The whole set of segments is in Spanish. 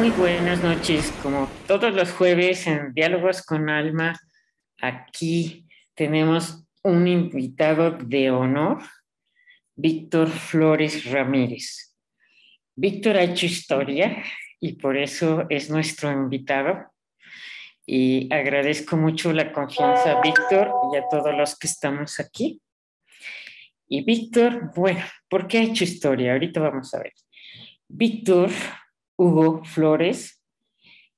Muy buenas noches, como todos los jueves en Diálogos con Alma, aquí tenemos un invitado de honor, Víctor Flores Ramírez. Víctor ha hecho historia y por eso es nuestro invitado. Y agradezco mucho la confianza a Víctor y a todos los que estamos aquí. Y Víctor, bueno, ¿por qué ha hecho historia? Ahorita vamos a ver. Víctor Hugo Flores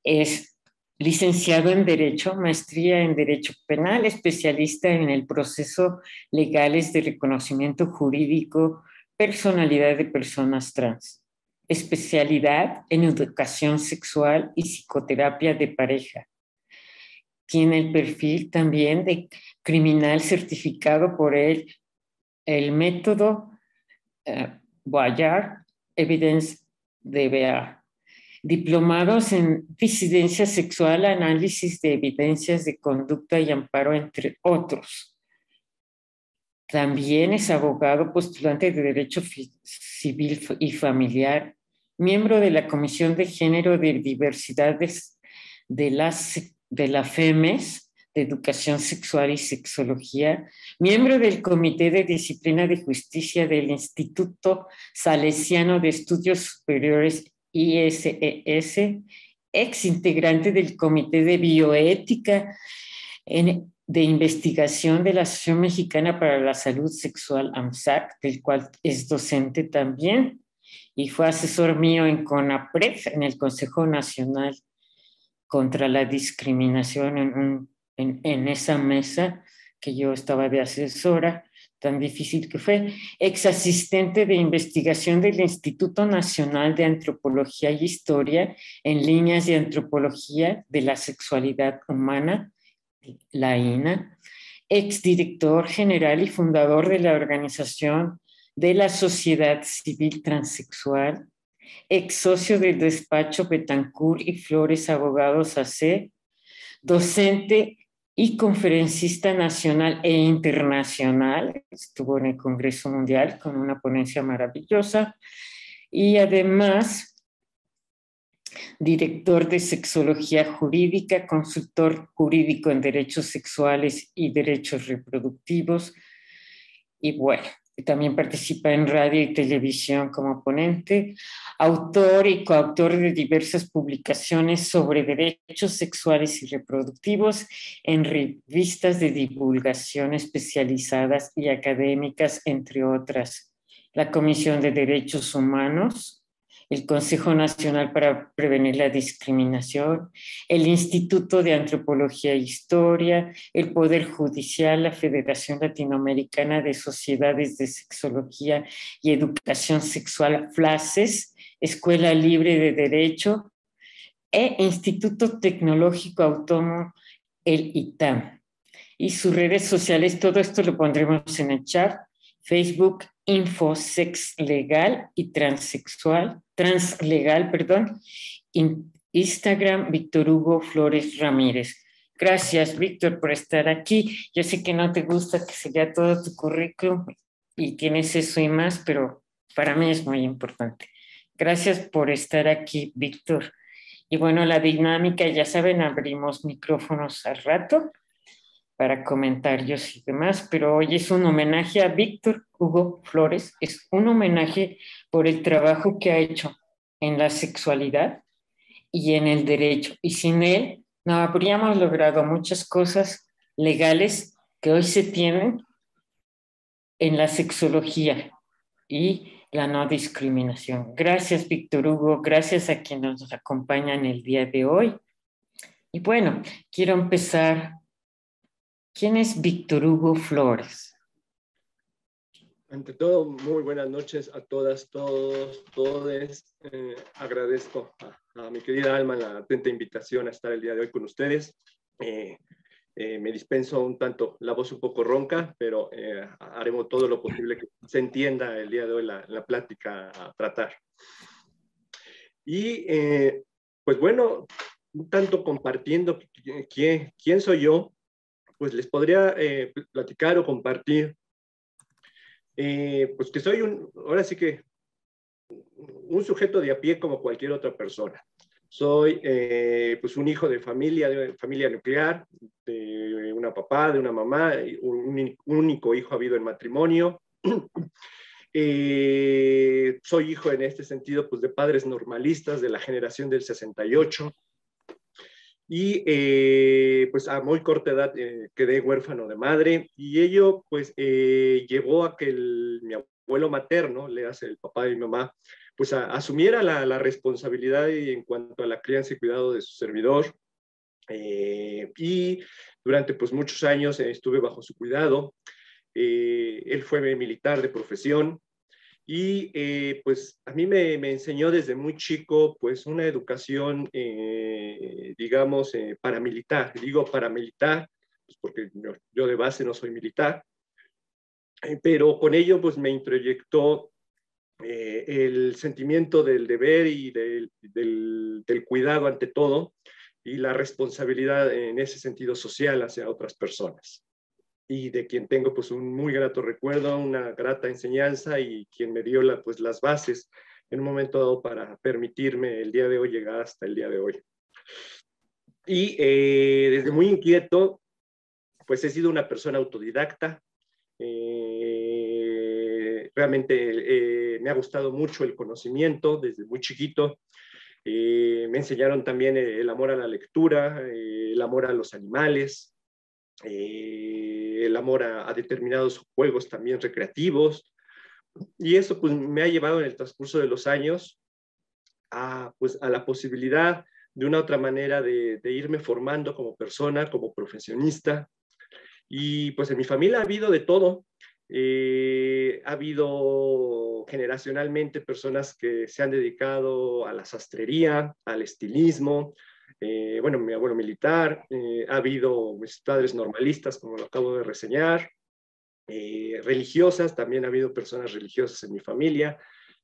es licenciado en Derecho, maestría en Derecho Penal, especialista en el proceso legales de reconocimiento jurídico, personalidad de personas trans, especialidad en educación sexual y psicoterapia de pareja. Tiene el perfil también de criminal certificado por el método Boyard Evidence DBA. Diplomados en disidencia sexual, análisis de evidencias de conducta y amparo, entre otros. También es abogado postulante de Derecho Civil y Familiar, miembro de la Comisión de Género de Diversidades de la FEMES, de Educación Sexual y Sexología, miembro del Comité de Disciplina de Justicia del Instituto Salesiano de Estudios Superiores ISES, ex integrante del Comité de Bioética de Investigación de la Asociación Mexicana para la Salud Sexual, AMSAC, del cual es docente también, y fue asesor mío en CONAPRED, en el Consejo Nacional contra la Discriminación, en esa mesa que yo estaba de asesora, tan difícil que fue, ex asistente de investigación del Instituto Nacional de Antropología y Historia en líneas de antropología de la sexualidad humana, la INA, ex director general y fundador de la Organización de la Sociedad Civil Transexual, ex socio del despacho Betancourt y Flores Abogados AC, docente y conferencista nacional e internacional. Estuvo en el Congreso Mundial con una ponencia maravillosa y además director de sexología jurídica, consultor jurídico en derechos sexuales y derechos reproductivos. Y bueno, también participa en radio y televisión como ponente, autor y coautor de diversas publicaciones sobre derechos sexuales y reproductivos en revistas de divulgación especializadas y académicas, entre otras. La Comisión de Derechos Humanos, el Consejo Nacional para Prevenir la Discriminación, el Instituto de Antropología e Historia, el Poder Judicial, la Federación Latinoamericana de Sociedades de Sexología y Educación Sexual, FLACES, Escuela Libre de Derecho e Instituto Tecnológico Autónomo, el ITAM. Y sus redes sociales, todo esto lo pondremos en el chat: Facebook, Infosex Legal y Translegal, perdón. Instagram, Víctor Hugo Flores Ramírez. Gracias, Víctor, por estar aquí. Yo sé que no te gusta que se lea todo tu currículum y tienes eso y más, pero para mí es muy importante. Gracias por estar aquí, Víctor. Y bueno, la dinámica, ya saben, abrimos micrófonos al rato para comentarios y demás, pero hoy es un homenaje a Víctor Hugo Flores, es un homenaje por el trabajo que ha hecho en la sexualidad y en el derecho, y sin él no habríamos logrado muchas cosas legales que hoy se tienen en la sexología y la no discriminación. Gracias, Víctor Hugo, gracias a quienes nos acompañan el día de hoy. Y bueno, quiero empezar. ¿Quién es Víctor Hugo Flores? Ante todo, muy buenas noches a todas, todos, todes. Agradezco a mi querida Alma la atenta invitación a estar el día de hoy con ustedes. Me dispenso un tanto la voz un poco ronca, pero haremos todo lo posible que se entienda el día de hoy la plática a tratar. Y pues bueno, un tanto compartiendo quién soy yo, pues les podría platicar o compartir pues que soy ahora sí que un sujeto de a pie como cualquier otra persona. Soy pues un hijo de familia nuclear, de una papá, de una mamá, un único hijo habido en matrimonio. Soy hijo en este sentido pues de padres normalistas de la generación del 68 y pues a muy corta edad quedé huérfano de madre y ello pues llevó a que mi abuelo materno, le hace el papá de mi mamá, pues asumiera la responsabilidad en cuanto a la crianza y cuidado de su servidor. Y durante pues muchos años estuve bajo su cuidado. Él fue militar de profesión y pues a mí me enseñó desde muy chico pues una educación, digamos, paramilitar. Digo paramilitar pues porque yo de base no soy militar, pero con ello pues me introyectó el sentimiento del deber y del cuidado ante todo y la responsabilidad en ese sentido social hacia otras personas. Y de quien tengo pues un muy grato recuerdo, una grata enseñanza y quien me dio pues, las bases en un momento dado para permitirme el día de hoy llegar hasta el día de hoy. Y desde muy inquieto, pues he sido una persona autodidacta. Realmente me ha gustado mucho el conocimiento desde muy chiquito. Me enseñaron también el amor a la lectura, el amor a los animales, el amor a determinados juegos también recreativos. Y eso pues me ha llevado en el transcurso de los años pues, a la posibilidad de una otra manera de irme formando como persona, como profesionista. Y pues en mi familia ha habido de todo. Ha habido generacionalmente personas que se han dedicado a la sastrería, al estilismo. Bueno, mi abuelo militar, ha habido mis padres normalistas, como lo acabo de reseñar, religiosas, también ha habido personas religiosas en mi familia,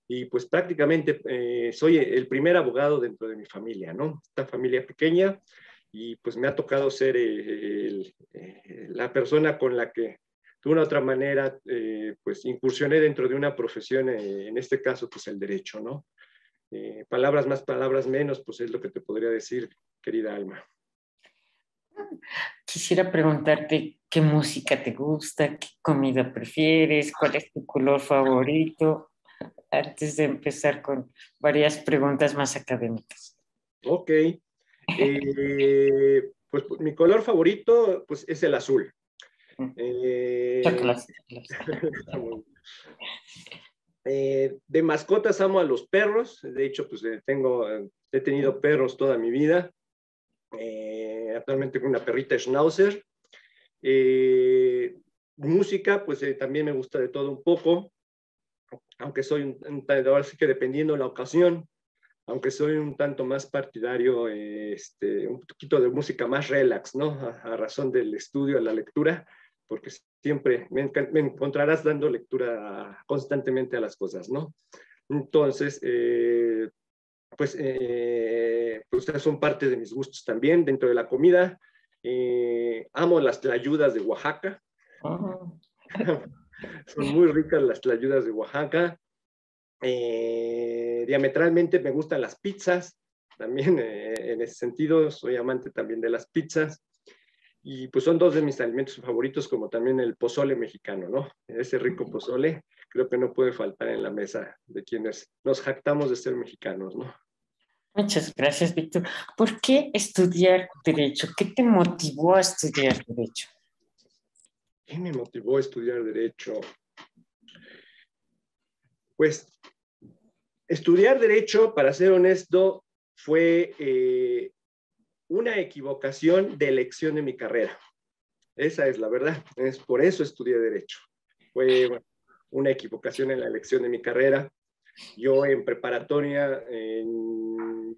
y pues prácticamente soy el primer abogado dentro de mi familia, ¿no? Esta familia pequeña, y pues me ha tocado ser la persona con la que de una u otra manera pues incursioné dentro de una profesión, en este caso pues el derecho, ¿no? Palabras más, palabras menos, pues es lo que te podría decir, querida Alma. Quisiera preguntarte qué música te gusta, qué comida prefieres, cuál es tu color favorito, antes de empezar con varias preguntas más académicas. Ok. Pues mi color favorito pues, es el azul. Chocolate. De mascotas amo a los perros. De hecho, pues he tenido perros toda mi vida. Actualmente con una perrita Schnauzer. Música, pues también me gusta de todo un poco, aunque soy ahora sí que dependiendo de la ocasión, aunque soy un tanto más partidario, un poquito de música más relax, ¿no? A razón del estudio, a la lectura, porque siempre me encontrarás dando lectura constantemente a las cosas, ¿no? Entonces, pues son parte de mis gustos también. Dentro de la comida, amo las tlayudas de Oaxaca. Oh. Son muy ricas las tlayudas de Oaxaca. Diametralmente me gustan las pizzas, también en ese sentido soy amante también de las pizzas, y pues son dos de mis alimentos favoritos, como también el pozole mexicano, ¿no? Ese rico pozole creo que no puede faltar en la mesa de quienes nos jactamos de ser mexicanos, ¿no? Muchas gracias, Víctor. ¿Por qué estudiar Derecho? ¿Qué te motivó a estudiar Derecho? ¿Qué me motivó a estudiar Derecho? Pues estudiar Derecho, para ser honesto, fue una equivocación de elección de mi carrera. Esa es la verdad. Es por eso estudié Derecho. Fue una equivocación en la elección de mi carrera. Yo en preparatoria, en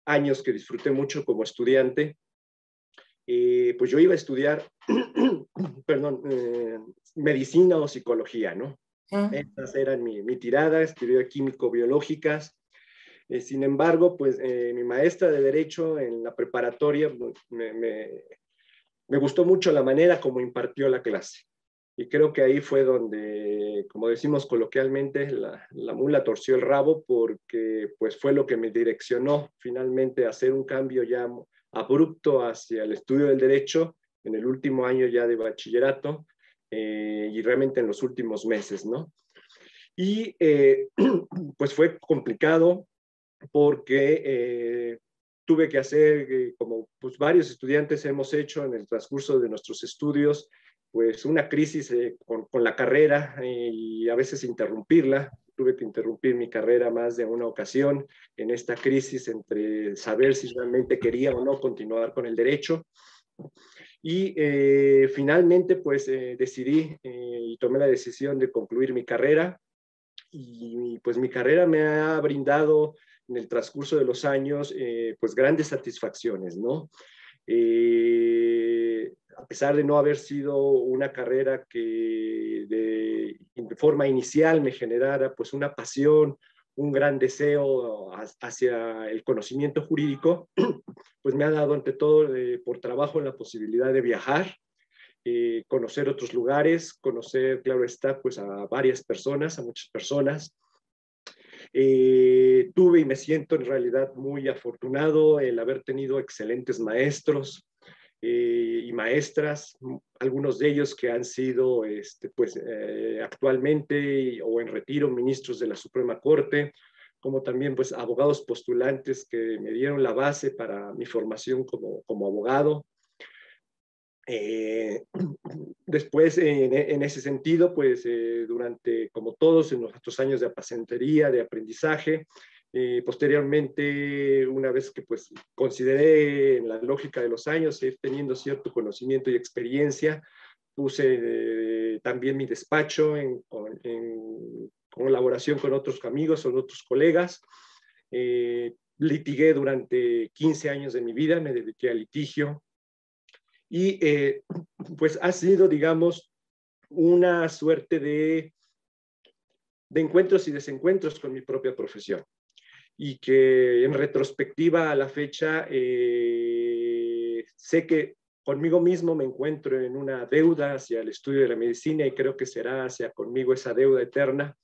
años que disfruté mucho como estudiante, pues yo iba a estudiar, perdón, medicina o psicología, ¿no? Esas eran mi tirada, estudié químico-biológicas. Sin embargo, pues mi maestra de Derecho en la preparatoria me gustó mucho la manera como impartió la clase. Y creo que ahí fue donde, como decimos coloquialmente, la mula torció el rabo, porque pues fue lo que me direccionó finalmente a hacer un cambio ya abrupto hacia el estudio del derecho en el último año ya de bachillerato, y realmente en los últimos meses, ¿no? Y pues fue complicado porque tuve que hacer, como pues varios estudiantes hemos hecho en el transcurso de nuestros estudios, pues una crisis con la carrera, y a veces interrumpirla. Tuve que interrumpir mi carrera más de una ocasión en esta crisis entre saber si realmente quería o no continuar con el derecho. Y finalmente pues decidí y tomé la decisión de concluir mi carrera, y pues mi carrera me ha brindado en el transcurso de los años pues grandes satisfacciones, ¿no? A pesar de no haber sido una carrera que de forma inicial me generara pues una pasión, un gran deseo hacia el conocimiento jurídico, pues me ha dado ante todo por trabajo la posibilidad de viajar, conocer otros lugares, conocer, claro está, pues a varias personas, a muchas personas. Tuve y me siento en realidad muy afortunado el haber tenido excelentes maestros y maestras, algunos de ellos que han sido pues, actualmente o en retiro ministros de la Suprema Corte, como también pues, abogados postulantes que me dieron la base para mi formación como abogado. Después, en ese sentido, pues durante, como todos, en nuestros años de apacentería, de aprendizaje, posteriormente, una vez que pues consideré en la lógica de los años ir teniendo cierto conocimiento y experiencia, puse también mi despacho en colaboración con otros amigos o otros colegas. Litigué durante 15 años de mi vida, me dediqué al litigio, y pues ha sido, digamos, una suerte de encuentros y desencuentros con mi propia profesión, y que en retrospectiva a la fecha sé que conmigo mismo me encuentro en una deuda hacia el estudio de la medicina, y creo que será hacia conmigo esa deuda eterna.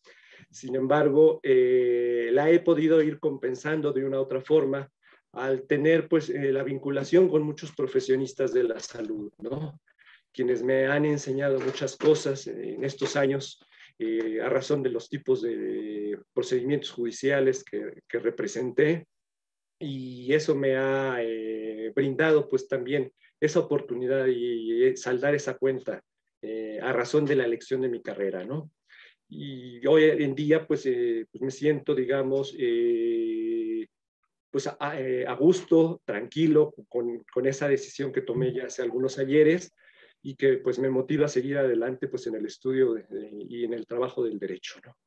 Sin embargo, la he podido ir compensando de una u otra forma al tener pues la vinculación con muchos profesionistas de la salud, ¿no? Quienes me han enseñado muchas cosas en estos años, a razón de los tipos de procedimientos judiciales que representé, y eso me ha brindado pues también esa oportunidad y saldar esa cuenta a razón de la elección de mi carrera, ¿no? Y hoy en día pues, pues me siento, digamos, pues a gusto, tranquilo, con esa decisión que tomé ya hace algunos ayeres, y que pues me motiva a seguir adelante pues en el estudio y en el trabajo del derecho, ¿no?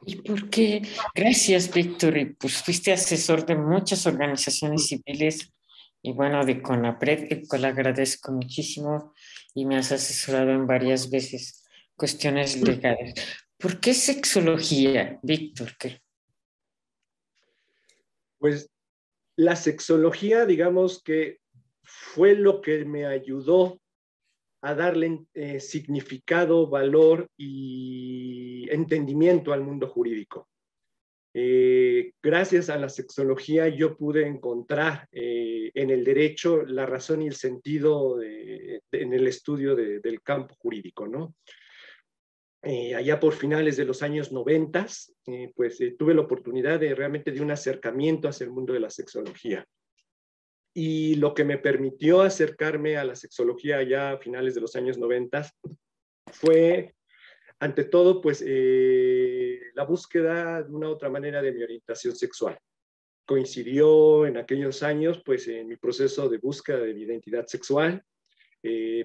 ¿Y por qué? Gracias, Víctor. Y pues fuiste asesor de muchas organizaciones civiles y bueno, de CONAPRED, el cual agradezco muchísimo, y me has asesorado en varias veces cuestiones legales. ¿Por qué sexología, Víctor? Pues la sexología, digamos que fue lo que me ayudó a darle significado, valor y entendimiento al mundo jurídico. Gracias a la sexología yo pude encontrar en el derecho la razón y el sentido en el estudio del campo jurídico, ¿no? Allá por finales de los años 90, pues tuve la oportunidad realmente de un acercamiento hacia el mundo de la sexología. Y lo que me permitió acercarme a la sexología ya a finales de los años 90 fue, ante todo, pues la búsqueda de una u otra manera de mi orientación sexual. Coincidió en aquellos años, pues, en mi proceso de búsqueda de mi identidad sexual,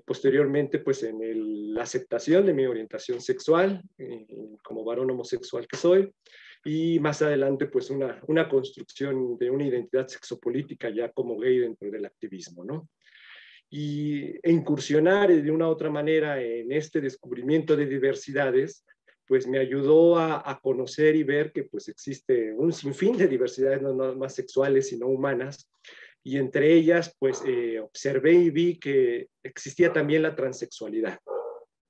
posteriormente, pues, en la aceptación de mi orientación sexual como varón homosexual que soy, y más adelante, pues, una construcción de una identidad sexopolítica ya como gay dentro del activismo, ¿no? E incursionar de una u otra manera en este descubrimiento de diversidades, pues me ayudó a conocer y ver que pues existe un sinfín de diversidades, no más sexuales, sino humanas, y entre ellas, pues observé y vi que existía también la transexualidad.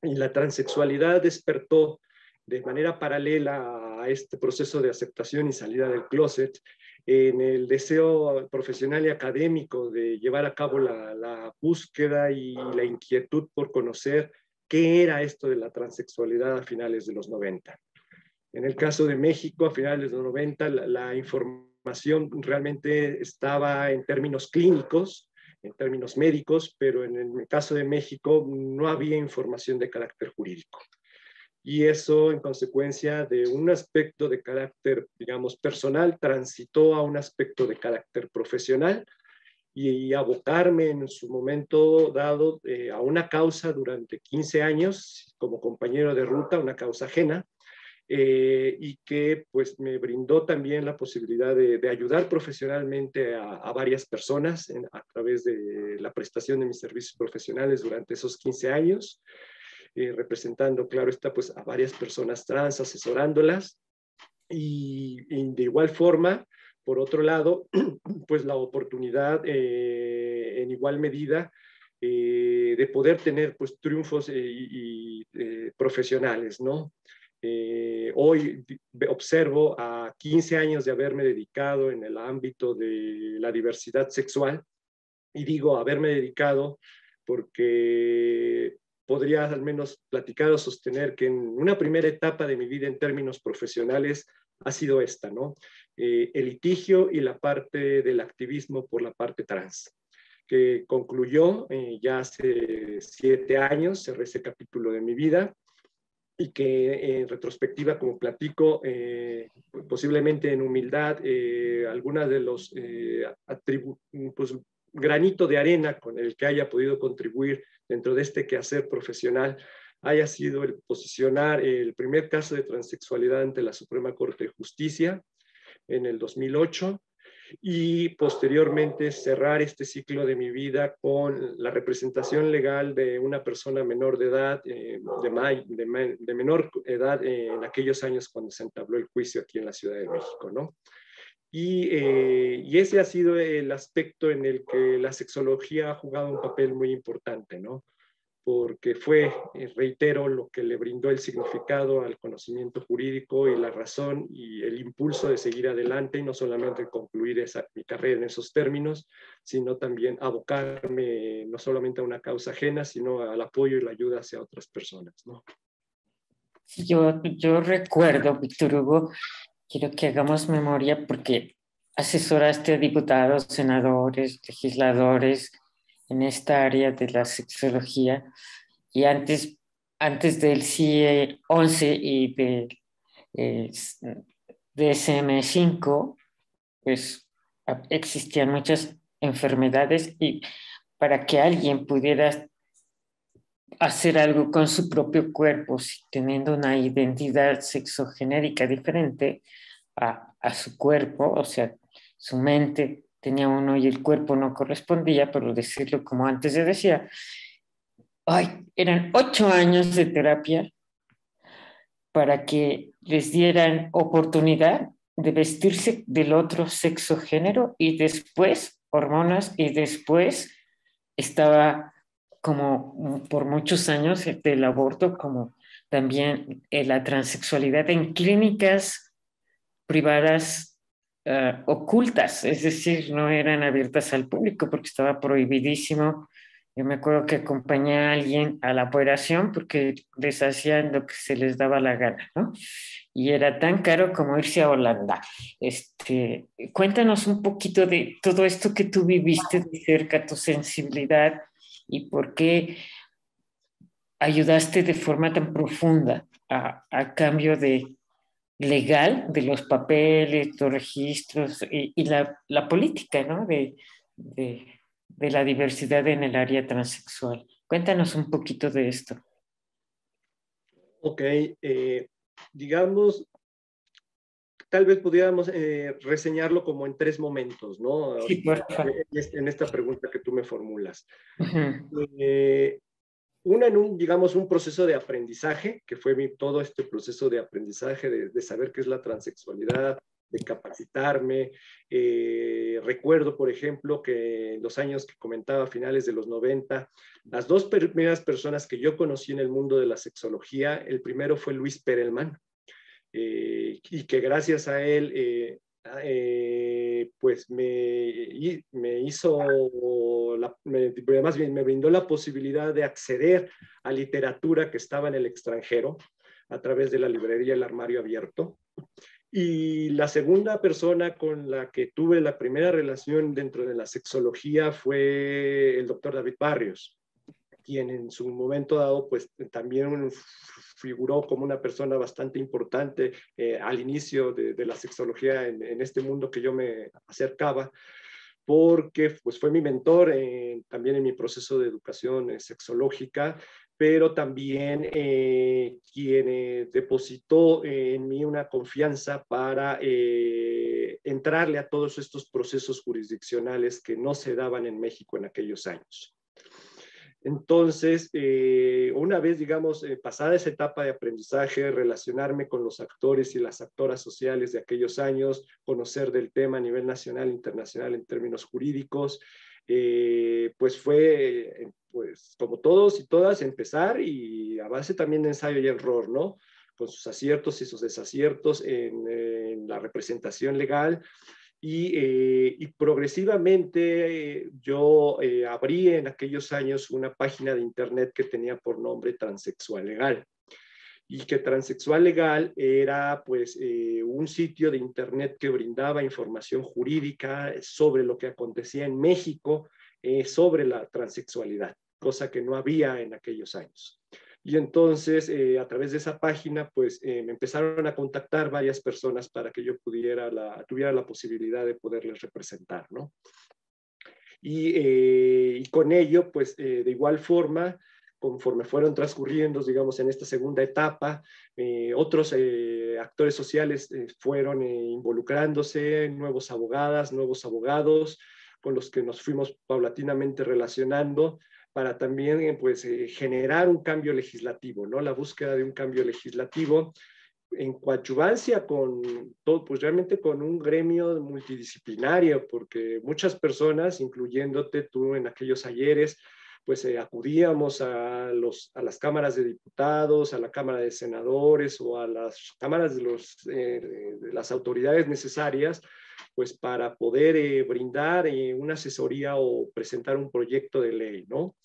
Y la transexualidad despertó de manera paralela a este proceso de aceptación y salida del closet, en el deseo profesional y académico de llevar a cabo la búsqueda y la inquietud por conocer qué era esto de la transexualidad a finales de los 90. En el caso de México, a finales de los 90, la información realmente estaba en términos clínicos, en términos médicos, pero en el caso de México no había información de carácter jurídico. Y eso, en consecuencia de un aspecto de carácter, digamos, personal, transitó a un aspecto de carácter profesional y abocarme en su momento dado a una causa durante 15 años como compañero de ruta, una causa ajena, y que pues me brindó también la posibilidad de ayudar profesionalmente a varias personas a través de la prestación de mis servicios profesionales durante esos 15 años, representando, claro está, pues a varias personas trans, asesorándolas, y de igual forma, por otro lado, pues la oportunidad en igual medida de poder tener pues triunfos profesionales, ¿no? Hoy observo a 15 años de haberme dedicado en el ámbito de la diversidad sexual, y digo haberme dedicado porque podría al menos platicar o sostener que en una primera etapa de mi vida en términos profesionales ha sido esta, ¿no? El litigio y la parte del activismo por la parte trans, que concluyó ya hace 7 años, cerré ese capítulo de mi vida, y que en retrospectiva, como platico, posiblemente en humildad, algunas de los pues, granito de arena con el que haya podido contribuir dentro de este quehacer profesional haya sido el posicionar el primer caso de transexualidad ante la Suprema Corte de Justicia en el 2008, y posteriormente cerrar este ciclo de mi vida con la representación legal de una persona menor de edad, de menor edad en aquellos años cuando se entabló el juicio aquí en la Ciudad de México, ¿no? Y ese ha sido el aspecto en el que la sexología ha jugado un papel muy importante, ¿no? Porque fue, reitero, lo que le brindó el significado al conocimiento jurídico y la razón y el impulso de seguir adelante, y no solamente concluir mi carrera en esos términos, sino también abocarme no solamente a una causa ajena, sino al apoyo y la ayuda hacia otras personas, ¿no? Yo recuerdo, Víctor Hugo, quiero que hagamos memoria porque asesoraste a diputados, senadores, legisladores en esta área de la sexología, y antes del CIE 11 y del DSM-5, pues existían muchas enfermedades, y para que alguien pudiera hacer algo con su propio cuerpo, teniendo una identidad sexogenérica diferente a su cuerpo, o sea, su mente tenía uno y el cuerpo no correspondía, pero decirlo como antes se decía, ay, eran 8 años de terapia para que les dieran oportunidad de vestirse del otro sexo género, y después hormonas, y después estaba como por muchos años del aborto, como también la transexualidad en clínicas privadas ocultas, es decir, no eran abiertas al público porque estaba prohibidísimo. Yo me acuerdo que acompañé a alguien a la operación porque les hacían lo que se les daba la gana, ¿no? Y era tan caro como irse a Holanda. Cuéntanos un poquito de todo esto que tú viviste de cerca, tu sensibilidad, y por qué ayudaste de forma tan profunda a cambio de legal de los papeles, los registros y la política, ¿no? De la diversidad en el área transexual. Cuéntanos un poquito de esto. Ok, digamos, tal vez pudiéramos reseñarlo como en 3 momentos, ¿no? Sí, por favor. En esta pregunta que tú me formulas. Uh-huh. Una en digamos, un proceso de aprendizaje, que fue todo este proceso de aprendizaje, de saber qué es la transexualidad, de capacitarme, Recuerdo, por ejemplo, que en los años que comentaba, a finales de los 90, las dos primeras personas que yo conocí en el mundo de la sexología, el primero fue Luis Perelman, y que gracias a él, pues me hizo, más bien me brindó la posibilidad de acceder a literatura que estaba en el extranjero a través de la librería El Armario Abierto. Y la segunda persona con la que tuve la primera relación dentro de la sexología fue el doctor David Barrios, quien en su momento dado pues también figuró como una persona bastante importante al inicio de la sexología en este mundo que yo me acercaba, porque pues fue mi mentor también en mi proceso de educación sexológica, pero también quien depositó en mí una confianza para entrarle a todos estos procesos jurisdiccionales que no se daban en México en aquellos años. Entonces, una vez, digamos, pasada esa etapa de aprendizaje, relacionarme con los actores y las actoras sociales de aquellos años, conocer del tema a nivel nacional e internacional en términos jurídicos, pues fue, pues como todos y todas, empezar y a base también de ensayo y error, ¿no? Con sus aciertos y sus desaciertos en la representación legal. Y progresivamente yo abrí en aquellos años una página de internet que tenía por nombre Transexual Legal. Y que Transexual Legal era pues un sitio de internet que brindaba información jurídica sobre lo que acontecía en México sobre la transexualidad, cosa que no había en aquellos años. Y entonces, a través de esa página, pues me empezaron a contactar varias personas para que yo tuviera la posibilidad de poderles representar, ¿no? Y con ello, pues de igual forma, conforme fueron transcurriendo, digamos, en esta segunda etapa, otros actores sociales fueron involucrándose, nuevos abogadas, nuevos abogados, con los que nos fuimos paulatinamente relacionando, para también pues, generar un cambio legislativo, ¿no? La búsqueda de un cambio legislativo en coadyuvancia con todo, pues realmente con un gremio multidisciplinario, porque muchas personas, incluyéndote tú en aquellos ayeres, pues acudíamos a las cámaras de diputados, a la Cámara de Senadores o a las cámaras de las autoridades necesarias, pues para poder brindar una asesoría o presentar un proyecto de ley, ¿no?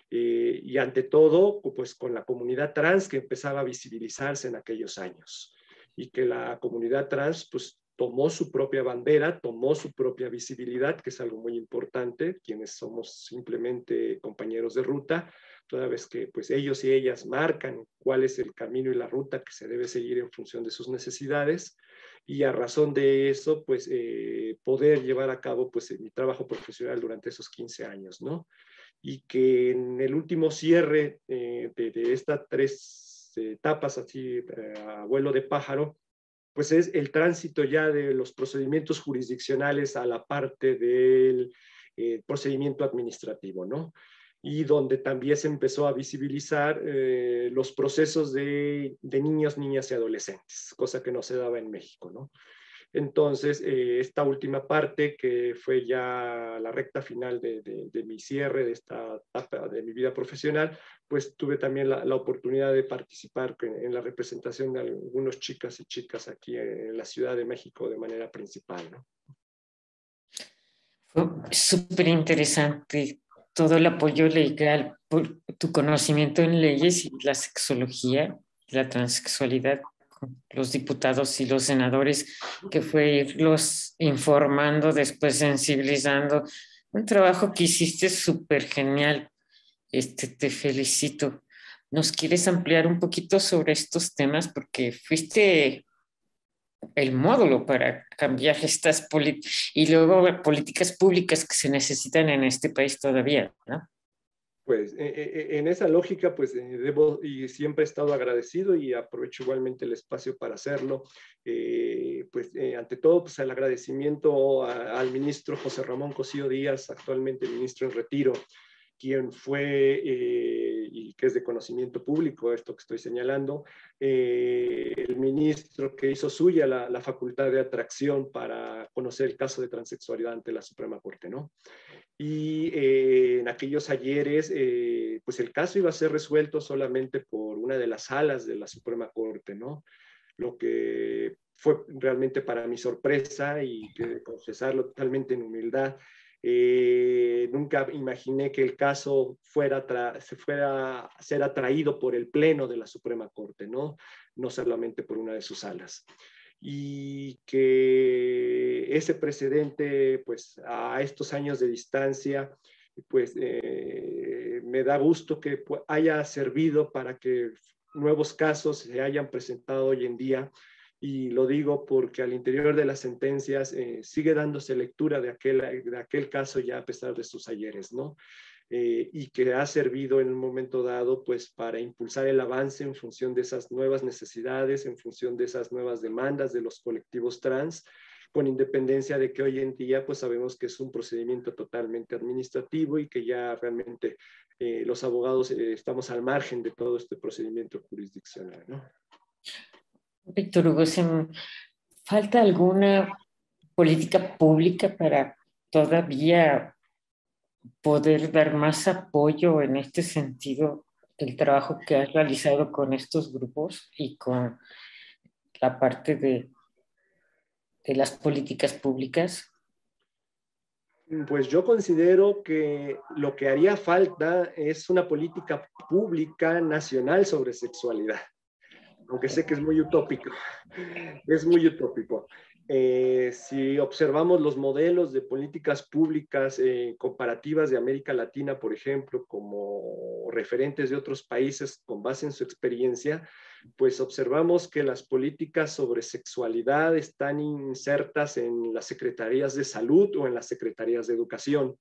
Y ante todo, pues con la comunidad trans que empezaba a visibilizarse en aquellos años y que la comunidad trans pues tomó su propia bandera, tomó su propia visibilidad, que es algo muy importante, quienes somos simplemente compañeros de ruta, toda vez que pues ellos y ellas marcan cuál es el camino y la ruta que se debe seguir en función de sus necesidades, y a razón de eso pues poder llevar a cabo pues mi trabajo profesional durante esos 15 años, ¿no? Y que en el último cierre de estas tres etapas, así a vuelo de pájaro, pues es el tránsito ya de los procedimientos jurisdiccionales a la parte del procedimiento administrativo, ¿no? Y donde también se empezó a visibilizar los procesos de niños, niñas y adolescentes, cosa que no se daba en México, ¿no? Entonces, esta última parte, que fue ya la recta final de mi cierre de esta etapa de mi vida profesional, pues tuve también la oportunidad de participar en la representación de algunos chicas y chicas aquí en la Ciudad de México de manera principal, ¿no? Fue súper interesante todo el apoyo legal por tu conocimiento en leyes y la sexología, la transexualidad, los diputados y los senadores, que fue irlos informando, después sensibilizando. Un trabajo que hiciste súper genial. Te felicito. ¿Nos quieres ampliar un poquito sobre estos temas? Porque fuiste el módulo para cambiar estas políticas y luego políticas públicas que se necesitan en este país todavía, ¿no? Pues en esa lógica, pues debo y siempre he estado agradecido y aprovecho igualmente el espacio para hacerlo. Ante todo, pues el agradecimiento al ministro José Ramón Cosío Díaz, actualmente ministro en retiro, quien fue y que es de conocimiento público, esto que estoy señalando, el ministro que hizo suya la facultad de atracción para conocer el caso de transexualidad ante la Suprema Corte, ¿no? Y en aquellos ayeres, pues el caso iba a ser resuelto solamente por una de las salas de la Suprema Corte, ¿no? Lo que fue realmente para mi sorpresa y que confesarlo totalmente en humildad. Nunca imaginé que el caso fuera a ser atraído por el Pleno de la Suprema Corte, ¿no? No solamente por una de sus salas. Y que ese precedente, pues a estos años de distancia, pues me da gusto que haya servido para que nuevos casos se hayan presentado hoy en día, y lo digo porque al interior de las sentencias sigue dándose lectura de aquel caso ya a pesar de sus ayeres, ¿no? Y que ha servido en un momento dado pues para impulsar el avance en función de esas nuevas necesidades, en función de esas nuevas demandas de los colectivos trans, con independencia de que hoy en día pues sabemos que es un procedimiento totalmente administrativo y que ya realmente los abogados estamos al margen de todo este procedimiento jurisdiccional, ¿no? Víctor Hugo, ¿falta alguna política pública para todavía poder dar más apoyo en este sentido del trabajo que has realizado con estos grupos y con la parte de las políticas públicas? Pues yo considero que lo que haría falta es una política pública nacional sobre sexualidad, aunque sé que es muy utópico, es muy utópico. Si observamos los modelos de políticas públicas comparativas de América Latina, por ejemplo, como referentes de otros países con base en su experiencia, pues observamos que las políticas sobre sexualidad están insertas en las secretarías de salud o en las secretarías de educación.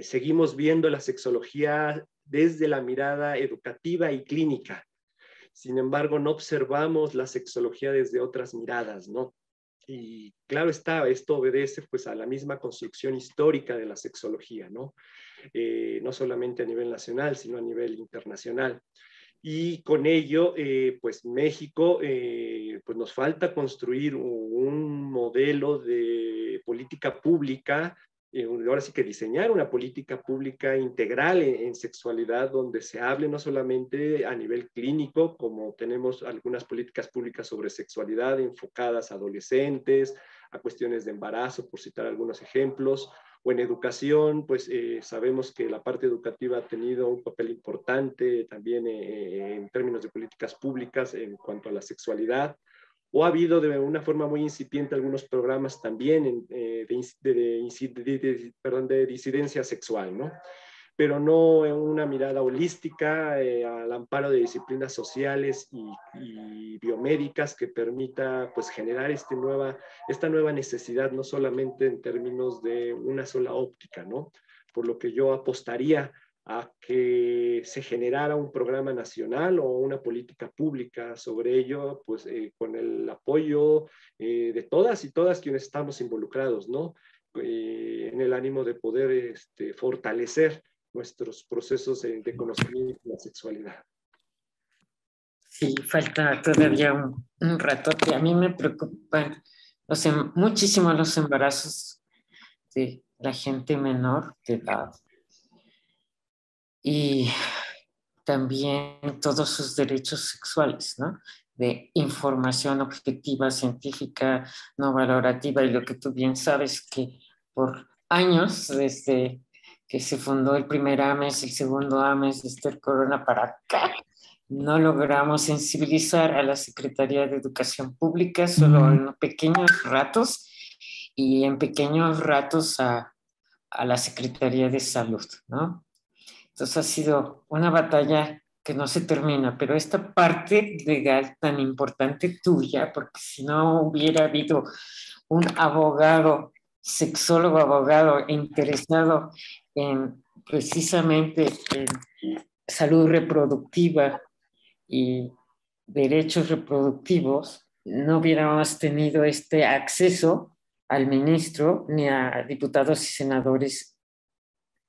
Seguimos viendo la sexología desde la mirada educativa y clínica. Sin embargo, no observamos la sexología desde otras miradas, ¿no? Y claro está, esto obedece pues a la misma construcción histórica de la sexología, ¿no? No solamente a nivel nacional, sino a nivel internacional. Y con ello, pues México, pues nos falta construir un modelo de política pública, ahora sí que diseñar una política pública integral en sexualidad, donde se hable no solamente a nivel clínico, como tenemos algunas políticas públicas sobre sexualidad enfocadas a adolescentes, a cuestiones de embarazo, por citar algunos ejemplos, o en educación, pues sabemos que la parte educativa ha tenido un papel importante también en términos de políticas públicas en cuanto a la sexualidad, o ha habido de una forma muy incipiente algunos programas también de disidencia sexual, ¿no? Pero no en una mirada holística al amparo de disciplinas sociales y biomédicas que permita pues generar esta nueva necesidad, no solamente en términos de una sola óptica, ¿no? Por lo que yo apostaría a que se generara un programa nacional o una política pública sobre ello, pues con el apoyo de todas y todas quienes estamos involucrados, ¿no? En el ánimo de poder fortalecer nuestros procesos de conocimiento de la sexualidad. Sí, falta todavía un ratote. A mí me preocupan muchísimo los embarazos de la gente menor de edad y también todos sus derechos sexuales, ¿no? De información objetiva, científica, no valorativa, y lo que tú bien sabes que por años, desde que se fundó el primer AMES, el segundo AMES de Esther Corona para acá, no logramos sensibilizar a la Secretaría de Educación Pública, solo en pequeños ratos, y en pequeños ratos a la Secretaría de Salud, ¿no? Entonces ha sido una batalla que no se termina, pero esta parte legal tan importante tuya, porque si no hubiera habido un abogado, sexólogo abogado interesado en precisamente en salud reproductiva y derechos reproductivos, no hubiéramos tenido este acceso al ministro ni a diputados y senadores.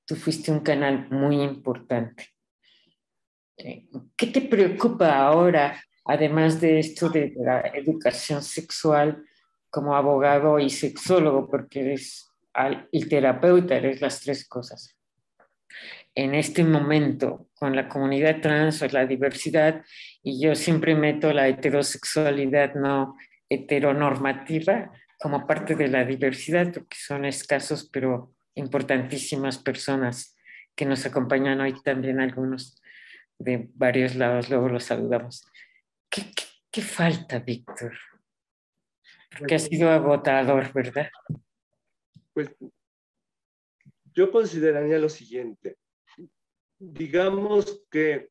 Tú fuiste un canal muy importante. ¿Qué te preocupa ahora, además de esto de la educación sexual como abogado y sexólogo, porque eres y terapeuta, eres las tres cosas? En este momento, con la comunidad trans o la diversidad, y yo siempre meto la heterosexualidad no heteronormativa como parte de la diversidad, porque son escasos pero importantísimas personas que nos acompañan hoy también algunos de varios lados, luego los saludamos. ¿Qué falta, Víctor? Porque ha sido agotador, ¿verdad? Pues yo consideraría lo siguiente. Digamos que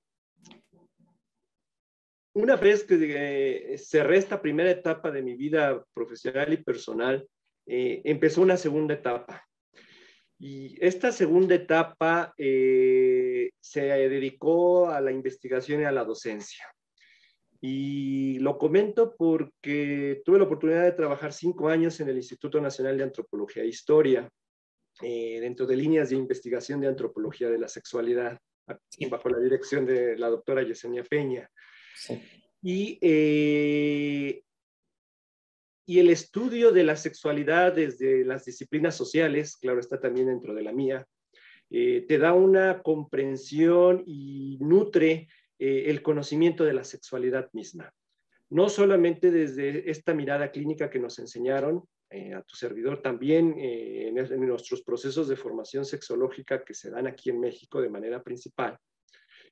una vez que cerré esta primera etapa de mi vida profesional y personal, empezó una segunda etapa. Y esta segunda etapa se dedicó a la investigación y a la docencia. Y lo comento porque tuve la oportunidad de trabajar 5 años en el Instituto Nacional de Antropología e Historia, dentro de líneas de investigación de antropología de la sexualidad, bajo la dirección de la doctora Yesenia Peña. Sí. Y el estudio de la sexualidad desde las disciplinas sociales, claro, está también dentro de la mía, te da una comprensión y nutre el conocimiento de la sexualidad misma. No solamente desde esta mirada clínica que nos enseñaron, a tu servidor también, en nuestros procesos de formación sexológica que se dan aquí en México de manera principal,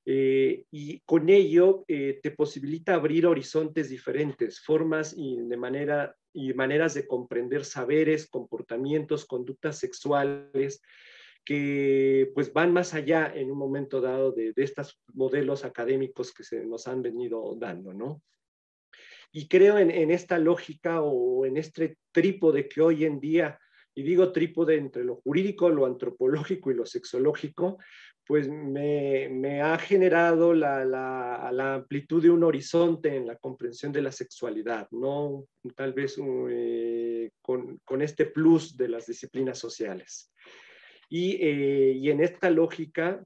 y con ello te posibilita abrir horizontes diferentes, formas y maneras de comprender saberes, comportamientos, conductas sexuales que pues van más allá en un momento dado de estos modelos académicos que se nos han venido dando, ¿no? Y creo en esta lógica o en este trípode que hoy en día, y digo trípode entre lo jurídico, lo antropológico y lo sexológico, pues me ha generado la amplitud de un horizonte en la comprensión de la sexualidad, ¿no? Tal vez con este plus de las disciplinas sociales. Y en esta lógica,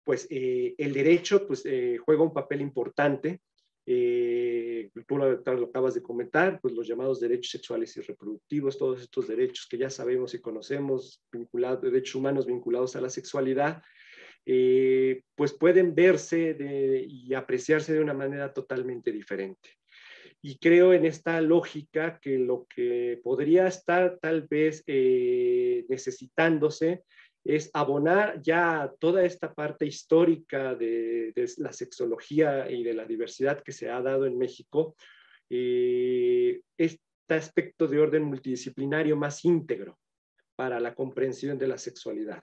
pues el derecho pues, juega un papel importante. Tú lo acabas de comentar, pues los llamados derechos sexuales y reproductivos, todos estos derechos que ya sabemos y conocemos, derechos humanos vinculados a la sexualidad, pues pueden verse y apreciarse de una manera totalmente diferente. Y creo en esta lógica que lo que podría estar tal vez necesitándose es abonar ya toda esta parte histórica de la sexología y de la diversidad que se ha dado en México, este aspecto de orden multidisciplinario más íntegro para la comprensión de la sexualidad.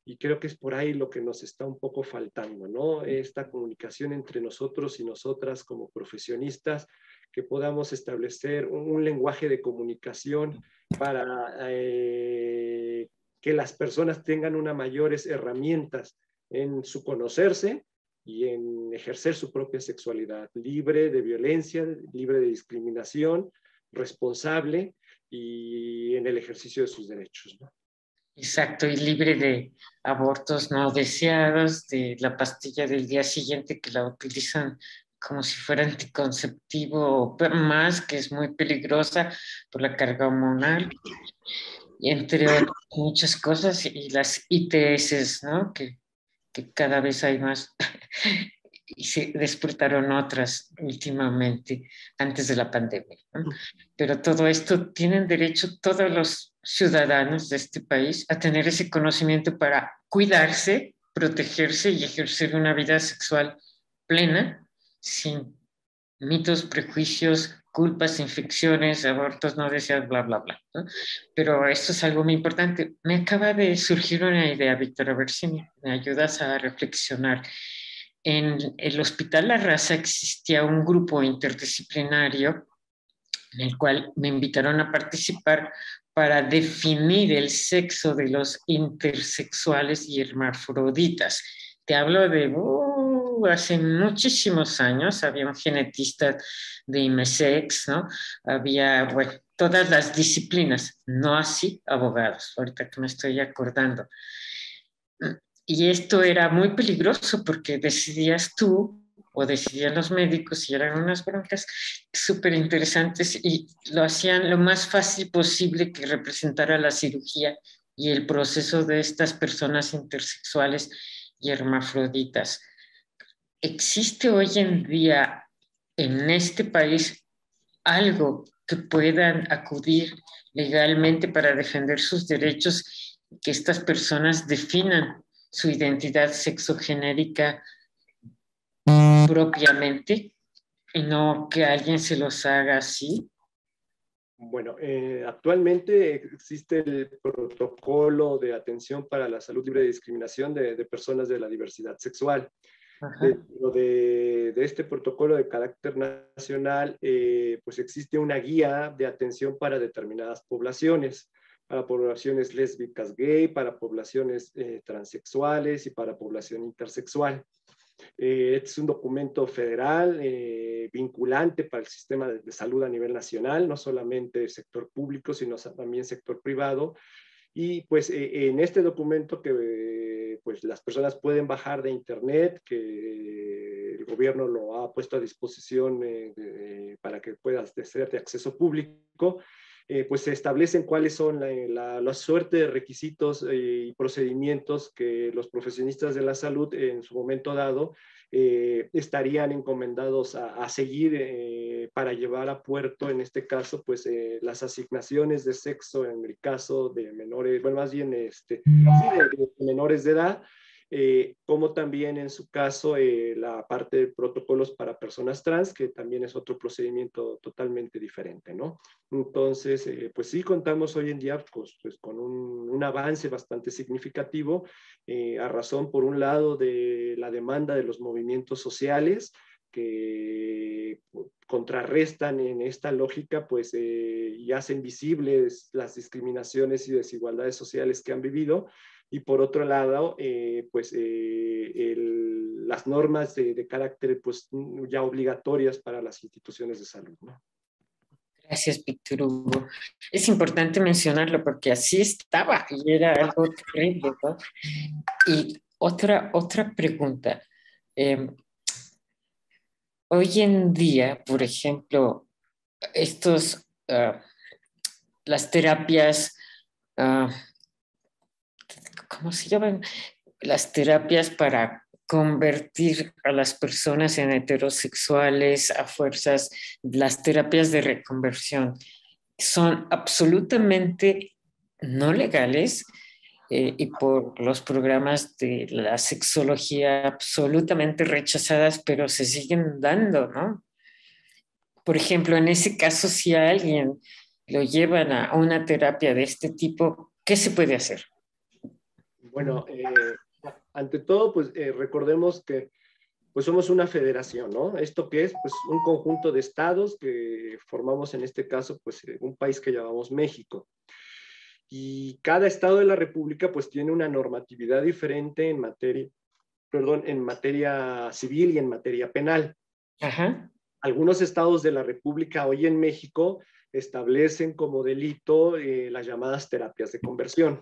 Y creo que es por ahí lo que nos está un poco faltando, ¿no? Esta comunicación entre nosotros y nosotras como profesionistas, que podamos establecer un lenguaje de comunicación para que las personas tengan unas mayores herramientas en su conocerse y en ejercer su propia sexualidad, libre de violencia, libre de discriminación, responsable y en el ejercicio de sus derechos, ¿no? Exacto, y libre de abortos no deseados, de la pastilla del día siguiente que la utilizan como si fuera anticonceptivo o más, que es muy peligrosa por la carga hormonal, y entre otras muchas cosas, y las ITS, ¿no? Que cada vez hay más, y se despertaron otras últimamente, antes de la pandemia, ¿no? Pero todo esto tienen derecho todos los ciudadanos de este país a tener ese conocimiento para cuidarse, protegerse y ejercer una vida sexual plena, sin mitos, prejuicios, culpas, infecciones, abortos no deseados, bla, bla, bla, ¿no? Pero esto es algo muy importante. Me acaba de surgir una idea, Víctor, a ver si me ayudas a reflexionar. En el Hospital La Raza existía un grupo interdisciplinario en el cual me invitaron a participar para definir el sexo de los intersexuales y hermafroditas. Te hablo de hace muchísimos años, había un genetista de IMSEX, ¿no? Había, bueno, todas las disciplinas, no así abogados, ahorita que me estoy acordando. Y esto era muy peligroso porque decidías tú o decidían los médicos y eran unas broncas súper interesantes y lo hacían lo más fácil posible que representara la cirugía y el proceso de estas personas intersexuales y hermafroditas. ¿Existe hoy en día en este país algo que puedan acudir legalmente para defender sus derechos, que estas personas definan su identidad sexogenérica propiamente y no que alguien se los haga así? Bueno, actualmente existe el protocolo de atención para la salud libre de discriminación de personas de la diversidad sexual. Ajá. Dentro de este protocolo de carácter nacional, pues existe una guía de atención para determinadas poblaciones, para poblaciones lésbicas gay, para poblaciones transexuales y para población intersexual. Es un documento federal vinculante para el sistema de salud a nivel nacional, no solamente el sector público, sino también sector privado. Y pues en este documento que pues las personas pueden bajar de internet, que el gobierno lo ha puesto a disposición para que puedas ser de acceso público, pues se establecen cuáles son la suerte de requisitos y procedimientos que los profesionistas de la salud en su momento dado estarían encomendados a seguir para llevar a puerto, en este caso, pues las asignaciones de sexo en el caso de menores, bueno, más bien de menores de edad, como también en su caso la parte de protocolos para personas trans, que también es otro procedimiento totalmente diferente, ¿no? Entonces, pues sí contamos hoy en día pues, con un avance bastante significativo, a razón, por un lado, de la demanda de los movimientos sociales, que contrarrestan en esta lógica, pues, y hacen visibles las discriminaciones y desigualdades sociales que han vivido, y por otro lado, pues las normas de carácter pues, ya obligatorias para las instituciones de salud, ¿no? Gracias, Víctor Hugo. Es importante mencionarlo porque así estaba y era algo terrible, ¿no? Y otra pregunta. Eh, Hoy en día, por ejemplo, estos, las terapias, uh, ¿cómo se llaman? Las terapias para convertir a las personas en heterosexuales a fuerzas, las terapias de reconversión, son absolutamente no legales y por los programas de la sexología absolutamente rechazadas, pero se siguen dando, ¿no? Por ejemplo, en ese caso, si a alguien lo llevan a una terapia de este tipo, ¿qué se puede hacer? Bueno, ante todo, pues recordemos que pues somos una federación, ¿no? ¿Esto qué es? Pues un conjunto de estados que formamos en este caso, pues un país que llamamos México. Y cada estado de la República pues tiene una normatividad diferente en materia, perdón, en materia civil y en materia penal. Ajá. Algunos estados de la República hoy en México establecen como delito las llamadas terapias de conversión.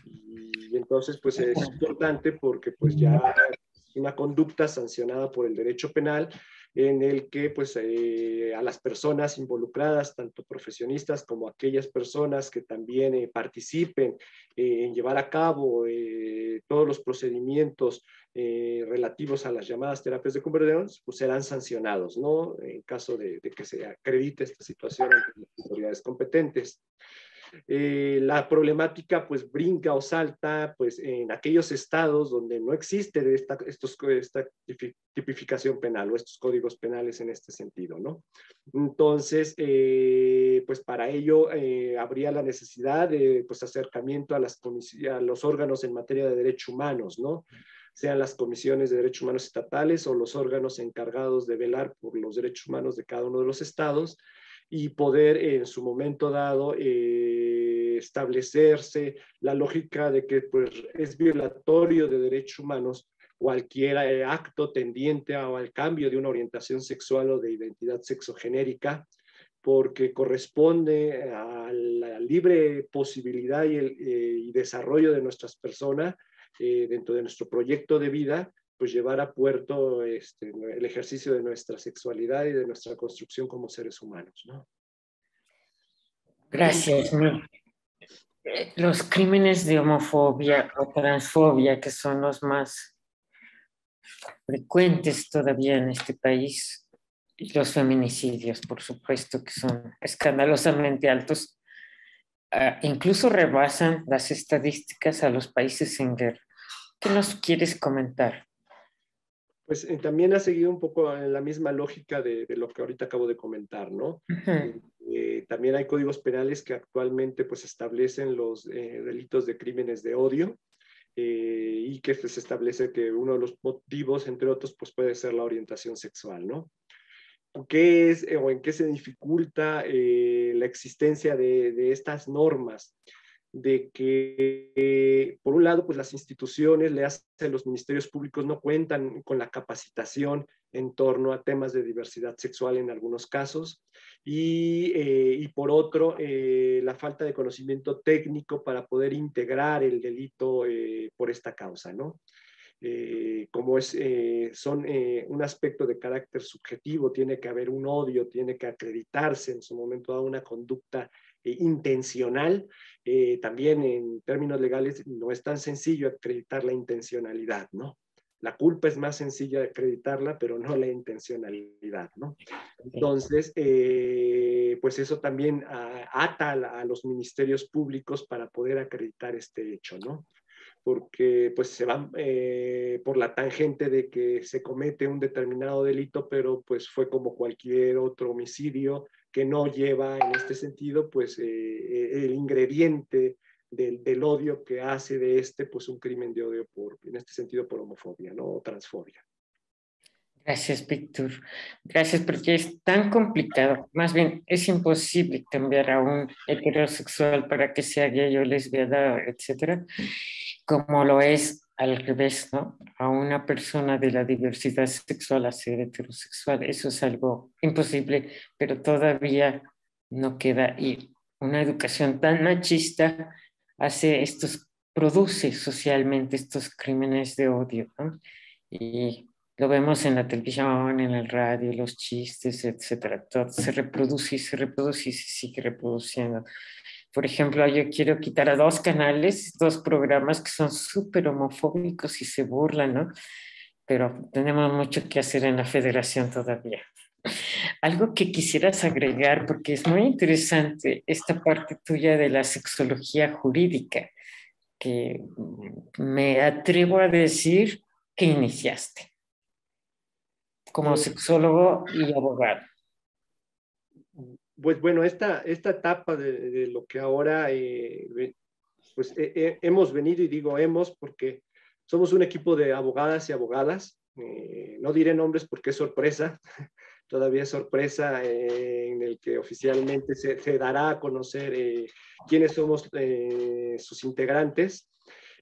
Y entonces, pues es importante porque pues ya es una conducta sancionada por el derecho penal en el que pues a las personas involucradas, tanto profesionistas como aquellas personas que también participen en llevar a cabo todos los procedimientos relativos a las llamadas terapias de conversión, pues serán sancionados, ¿no? En caso de que se acredite esta situación ante las autoridades competentes. La problemática pues brinca o salta pues en aquellos estados donde no existe esta tipificación penal o estos códigos penales en este sentido, ¿no? Entonces, pues para ello habría la necesidad de pues acercamiento a los órganos en materia de derechos humanos, ¿no? Sean las comisiones de derechos humanos estatales o los órganos encargados de velar por los derechos humanos de cada uno de los estados, y poder en su momento dado establecerse la lógica de que pues, es violatorio de derechos humanos cualquier acto tendiente al cambio de una orientación sexual o de identidad sexogenérica, porque corresponde a la libre posibilidad y desarrollo de nuestras personas dentro de nuestro proyecto de vida, pues llevar a puerto el ejercicio de nuestra sexualidad y de nuestra construcción como seres humanos, ¿no? Gracias. Los crímenes de homofobia o transfobia, que son los más frecuentes todavía en este país, y los feminicidios, por supuesto, que son escandalosamente altos, incluso rebasan las estadísticas a los países en guerra. ¿Qué nos quieres comentar? Pues también ha seguido un poco en la misma lógica de lo que ahorita acabo de comentar, ¿no? Uh-huh. También hay códigos penales que actualmente pues establecen los delitos de crímenes de odio, y que se establece que uno de los motivos, entre otros, pues puede ser la orientación sexual, ¿no? ¿Qué es o en qué se dificulta la existencia de estas normas? De que, por un lado, pues las instituciones, los ministerios públicos no cuentan con la capacitación en torno a temas de diversidad sexual en algunos casos, y por otro, la falta de conocimiento técnico para poder integrar el delito por esta causa, ¿no? Como son un aspecto de carácter subjetivo, tiene que haber un odio, tiene que acreditarse en su momento dado una conducta intencional. También en términos legales no es tan sencillo acreditar la intencionalidad, ¿no? La culpa es más sencilla de acreditarla, pero no la intencionalidad, ¿no? Entonces, pues eso también ata a los ministerios públicos para poder acreditar este hecho, ¿no? Porque pues se van por la tangente de que se comete un determinado delito, pero pues fue como cualquier otro homicidio que no lleva en este sentido pues el ingrediente del odio que hace de pues un crimen de odio en este sentido por homofobia, ¿no? O transfobia. Gracias, Víctor. Gracias, porque es tan complicado. Más bien, es imposible cambiar a un heterosexual para que sea gay o lesbiana, etcétera, como lo es al revés, ¿no? A una persona de la diversidad sexual a ser heterosexual. Eso es algo imposible, pero todavía no queda. Y una educación tan machista produce socialmente estos crímenes de odio, ¿no? Y lo vemos en la televisión, en el radio, los chistes, etcétera. Todo se reproduce y se reproduce y se sigue reproduciendo. Por ejemplo, yo quiero quitar a 2 canales, 2 programas que son súper homofóbicos y se burlan, ¿no? Pero tenemos mucho que hacer en la federación todavía. Algo que quisieras agregar, porque es muy interesante esta parte tuya de la sexología jurídica, que me atrevo a decir que iniciaste como sexólogo y abogado. Pues bueno, esta etapa de lo que ahora pues hemos venido, y digo hemos porque somos un equipo de abogadas y abogadas, no diré nombres porque es sorpresa, todavía es sorpresa, en el que oficialmente se dará a conocer quiénes somos sus integrantes.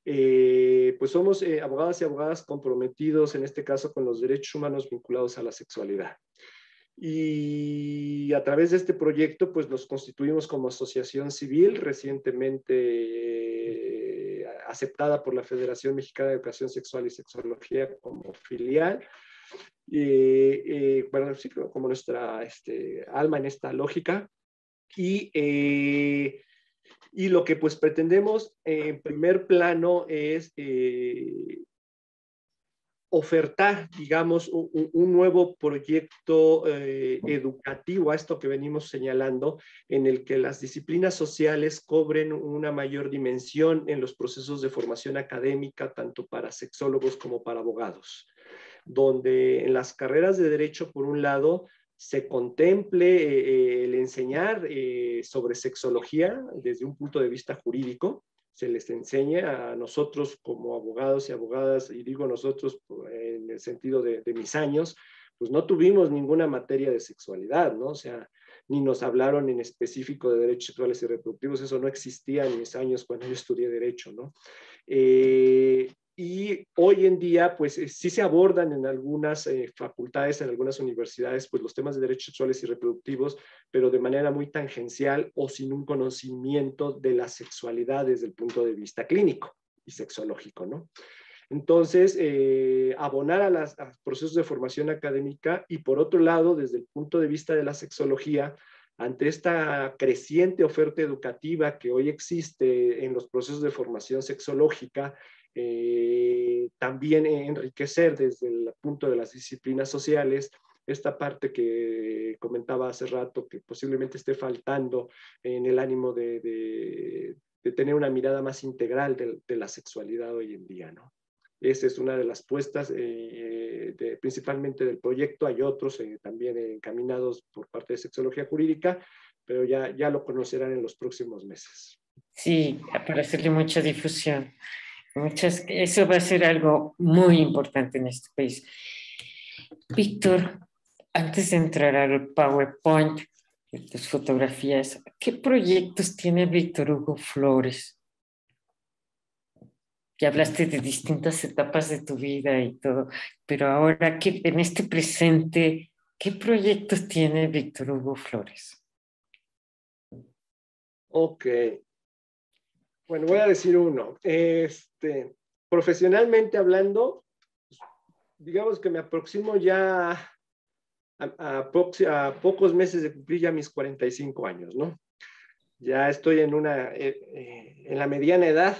Pues somos abogadas y abogadas comprometidos en este caso con los derechos humanos vinculados a la sexualidad. Y a través de este proyecto, pues nos constituimos como asociación civil, recientemente aceptada por la Federación Mexicana de Educación Sexual y Sexología como filial. Bueno, sí, como nuestra alma en esta lógica. Y lo que pues pretendemos en primer plano es ofertar, digamos, un nuevo proyecto educativo a esto que venimos señalando, en el que las disciplinas sociales cobren una mayor dimensión en los procesos de formación académica, tanto para sexólogos como para abogados, donde en las carreras de derecho, por un lado, se contemple el enseñar sobre sexología desde un punto de vista jurídico, se les enseña a nosotros como abogados y abogadas, y digo nosotros en el sentido de mis años, pues no tuvimos ninguna materia de sexualidad, ¿no? O sea, ni nos hablaron en específico de derechos sexuales y reproductivos, eso no existía en mis años cuando yo estudié Derecho, ¿no? Y hoy en día, pues sí se abordan en algunas facultades, en algunas universidades, pues los temas de derechos sexuales y reproductivos, pero de manera muy tangencial o sin un conocimiento de la sexualidad desde el punto de vista clínico. y sexológico, ¿no? Entonces, abonar a los procesos de formación académica y por otro lado, desde el punto de vista de la sexología, ante esta creciente oferta educativa que hoy existe en los procesos de formación sexológica, también enriquecer desde el punto de las disciplinas sociales esta parte que comentaba hace rato, que posiblemente esté faltando en el ánimo de tener una mirada más integral de la sexualidad hoy en día, ¿no? Esa es una de las puestas, principalmente del proyecto. Hay otros también encaminados por parte de Sexología Jurídica, pero ya lo conocerán en los próximos meses. Sí, para hacerle mucha difusión. Eso va a ser algo muy importante en este país. Víctor, antes de entrar al PowerPoint, de tus fotografías, ¿qué proyectos tiene Víctor Hugo Flores? Ya hablaste de distintas etapas de tu vida y todo, pero ahora, en este presente, ¿qué proyectos tiene Víctor Hugo Flores? Ok. Bueno, voy a decir uno. Profesionalmente hablando, digamos que me aproximo ya a pocos meses de cumplir ya mis 45 años, ¿no? Ya estoy en la mediana edad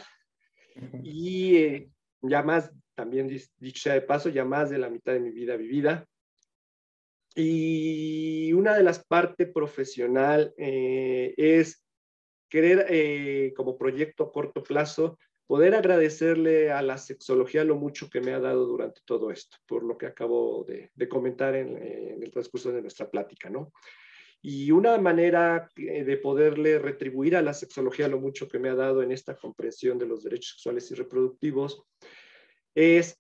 y ya más, también dicho sea de paso, ya más de la mitad de mi vida vivida. Y una de las partes profesional es querer, como proyecto a corto plazo, poder agradecerle a la sexología lo mucho que me ha dado durante todo esto, por lo que acabo de comentar en el transcurso de nuestra plática, ¿no? Y una manera de poderle retribuir a la sexología lo mucho que me ha dado en esta comprensión de los derechos sexuales y reproductivos es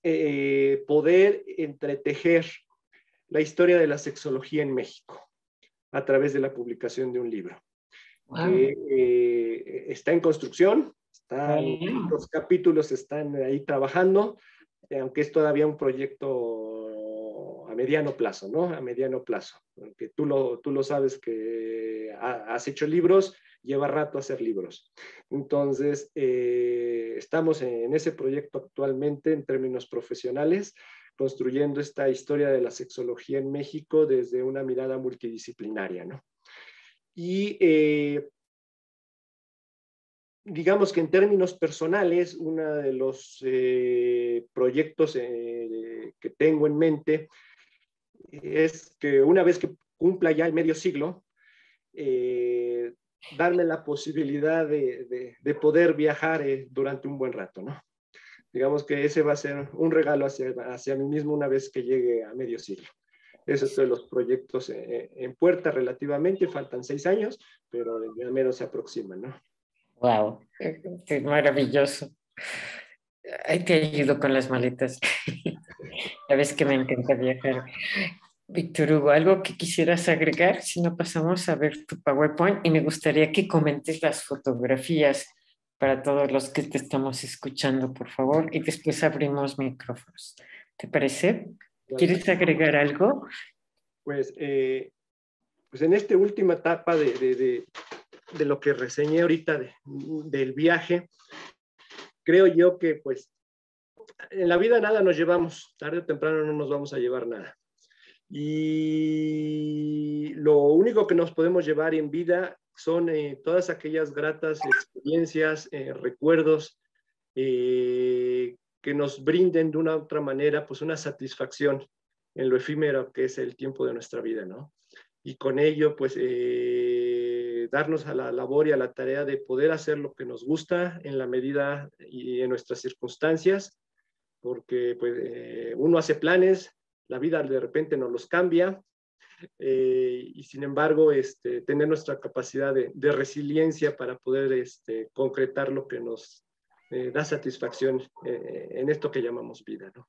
poder entretejer la historia de la sexología en México a través de la publicación de un libro. Wow. Que está en construcción, los capítulos están ahí trabajando, aunque es todavía un proyecto a mediano plazo, ¿no? A mediano plazo. Porque tú lo sabes que has hecho libros, lleva rato hacer libros. Entonces, estamos en ese proyecto actualmente en términos profesionales, construyendo esta historia de la sexología en México desde una mirada multidisciplinaria, ¿no? Y digamos que en términos personales, uno de los proyectos que tengo en mente es que una vez que cumpla ya el medio siglo, darme la posibilidad de poder viajar durante un buen rato, ¿no? Digamos que ese va a ser un regalo hacia mí mismo una vez que llegue a medio siglo. Esos son los proyectos en puerta relativamente, faltan 6 años, pero al menos se aproximan, ¿no? Wow, es maravilloso. Ahí te ayudo con las maletas. Ya ves que me encanta viajar. Víctor Hugo, ¿algo que quisieras agregar? Si no, pasamos a ver tu PowerPoint y me gustaría que comentes las fotografías para todos los que te estamos escuchando, por favor, y después abrimos micrófonos. ¿Te parece? ¿Quieres agregar algo? Pues en esta última etapa de lo que reseñé ahorita del viaje, creo yo que pues en la vida nada nos llevamos, tarde o temprano no nos vamos a llevar nada. Y lo único que nos podemos llevar en vida son todas aquellas gratas experiencias, recuerdos que nos brinden de una u otra manera pues una satisfacción en lo efímero que es el tiempo de nuestra vida, ¿no? Y con ello pues darnos a la labor y a la tarea de poder hacer lo que nos gusta en la medida y en nuestras circunstancias, porque pues uno hace planes, la vida de repente nos los cambia, y sin embargo tener nuestra capacidad de resiliencia para poder concretar lo que nos da satisfacción en esto que llamamos vida, ¿no?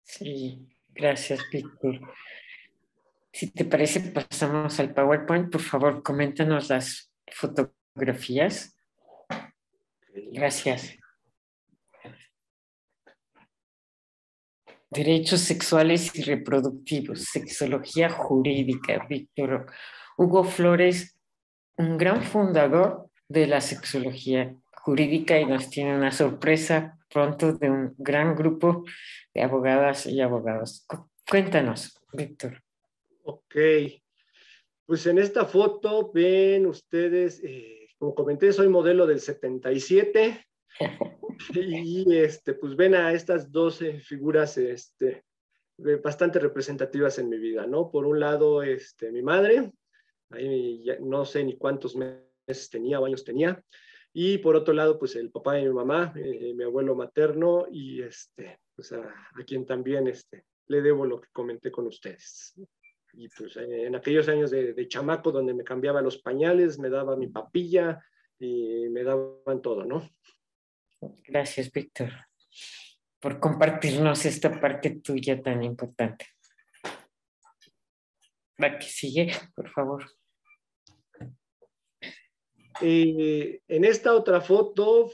Sí, gracias, Víctor. Si te parece, pasamos al PowerPoint. Por favor, coméntanos las fotografías. Gracias. Derechos sexuales y reproductivos, sexología jurídica. Víctor Hugo Flores, un gran fundador de la sexología jurídica, y nos tiene una sorpresa pronto de un gran grupo de abogadas y abogados. Cuéntanos, Víctor. Ok, pues en esta foto ven ustedes, como comenté, soy modelo del 77 y pues ven a estas 12 figuras bastante representativas en mi vida, ¿no? Por un lado, mi madre, ahí ya no sé ni cuántos meses tenía o años tenía, y por otro lado, pues el papá de mi mamá, mi abuelo materno, y pues a quien también le debo lo que comenté con ustedes. Y pues en aquellos años de chamaco, donde me cambiaba los pañales, me daba mi papilla y me daban todo, ¿no? Gracias, Víctor, por compartirnos esta parte tuya tan importante. La que sigue, por favor. En esta otra foto,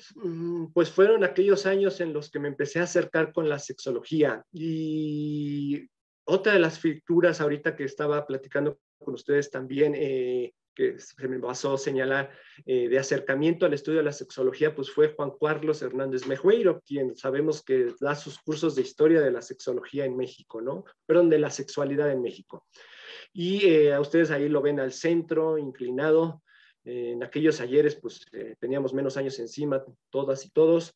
pues fueron aquellos años en los que me empecé a acercar con la sexología. Y otra de las figuras ahorita que estaba platicando con ustedes también, que se me pasó señalar, de acercamiento al estudio de la sexología, pues fue Juan Carlos Hernández Mejueiro, quien sabemos que da sus cursos de historia de la sexología en México, ¿no? Perdón, de la sexualidad en México. Y a ustedes ahí lo ven al centro, inclinado. En aquellos ayeres, pues teníamos menos años encima, todas y todos,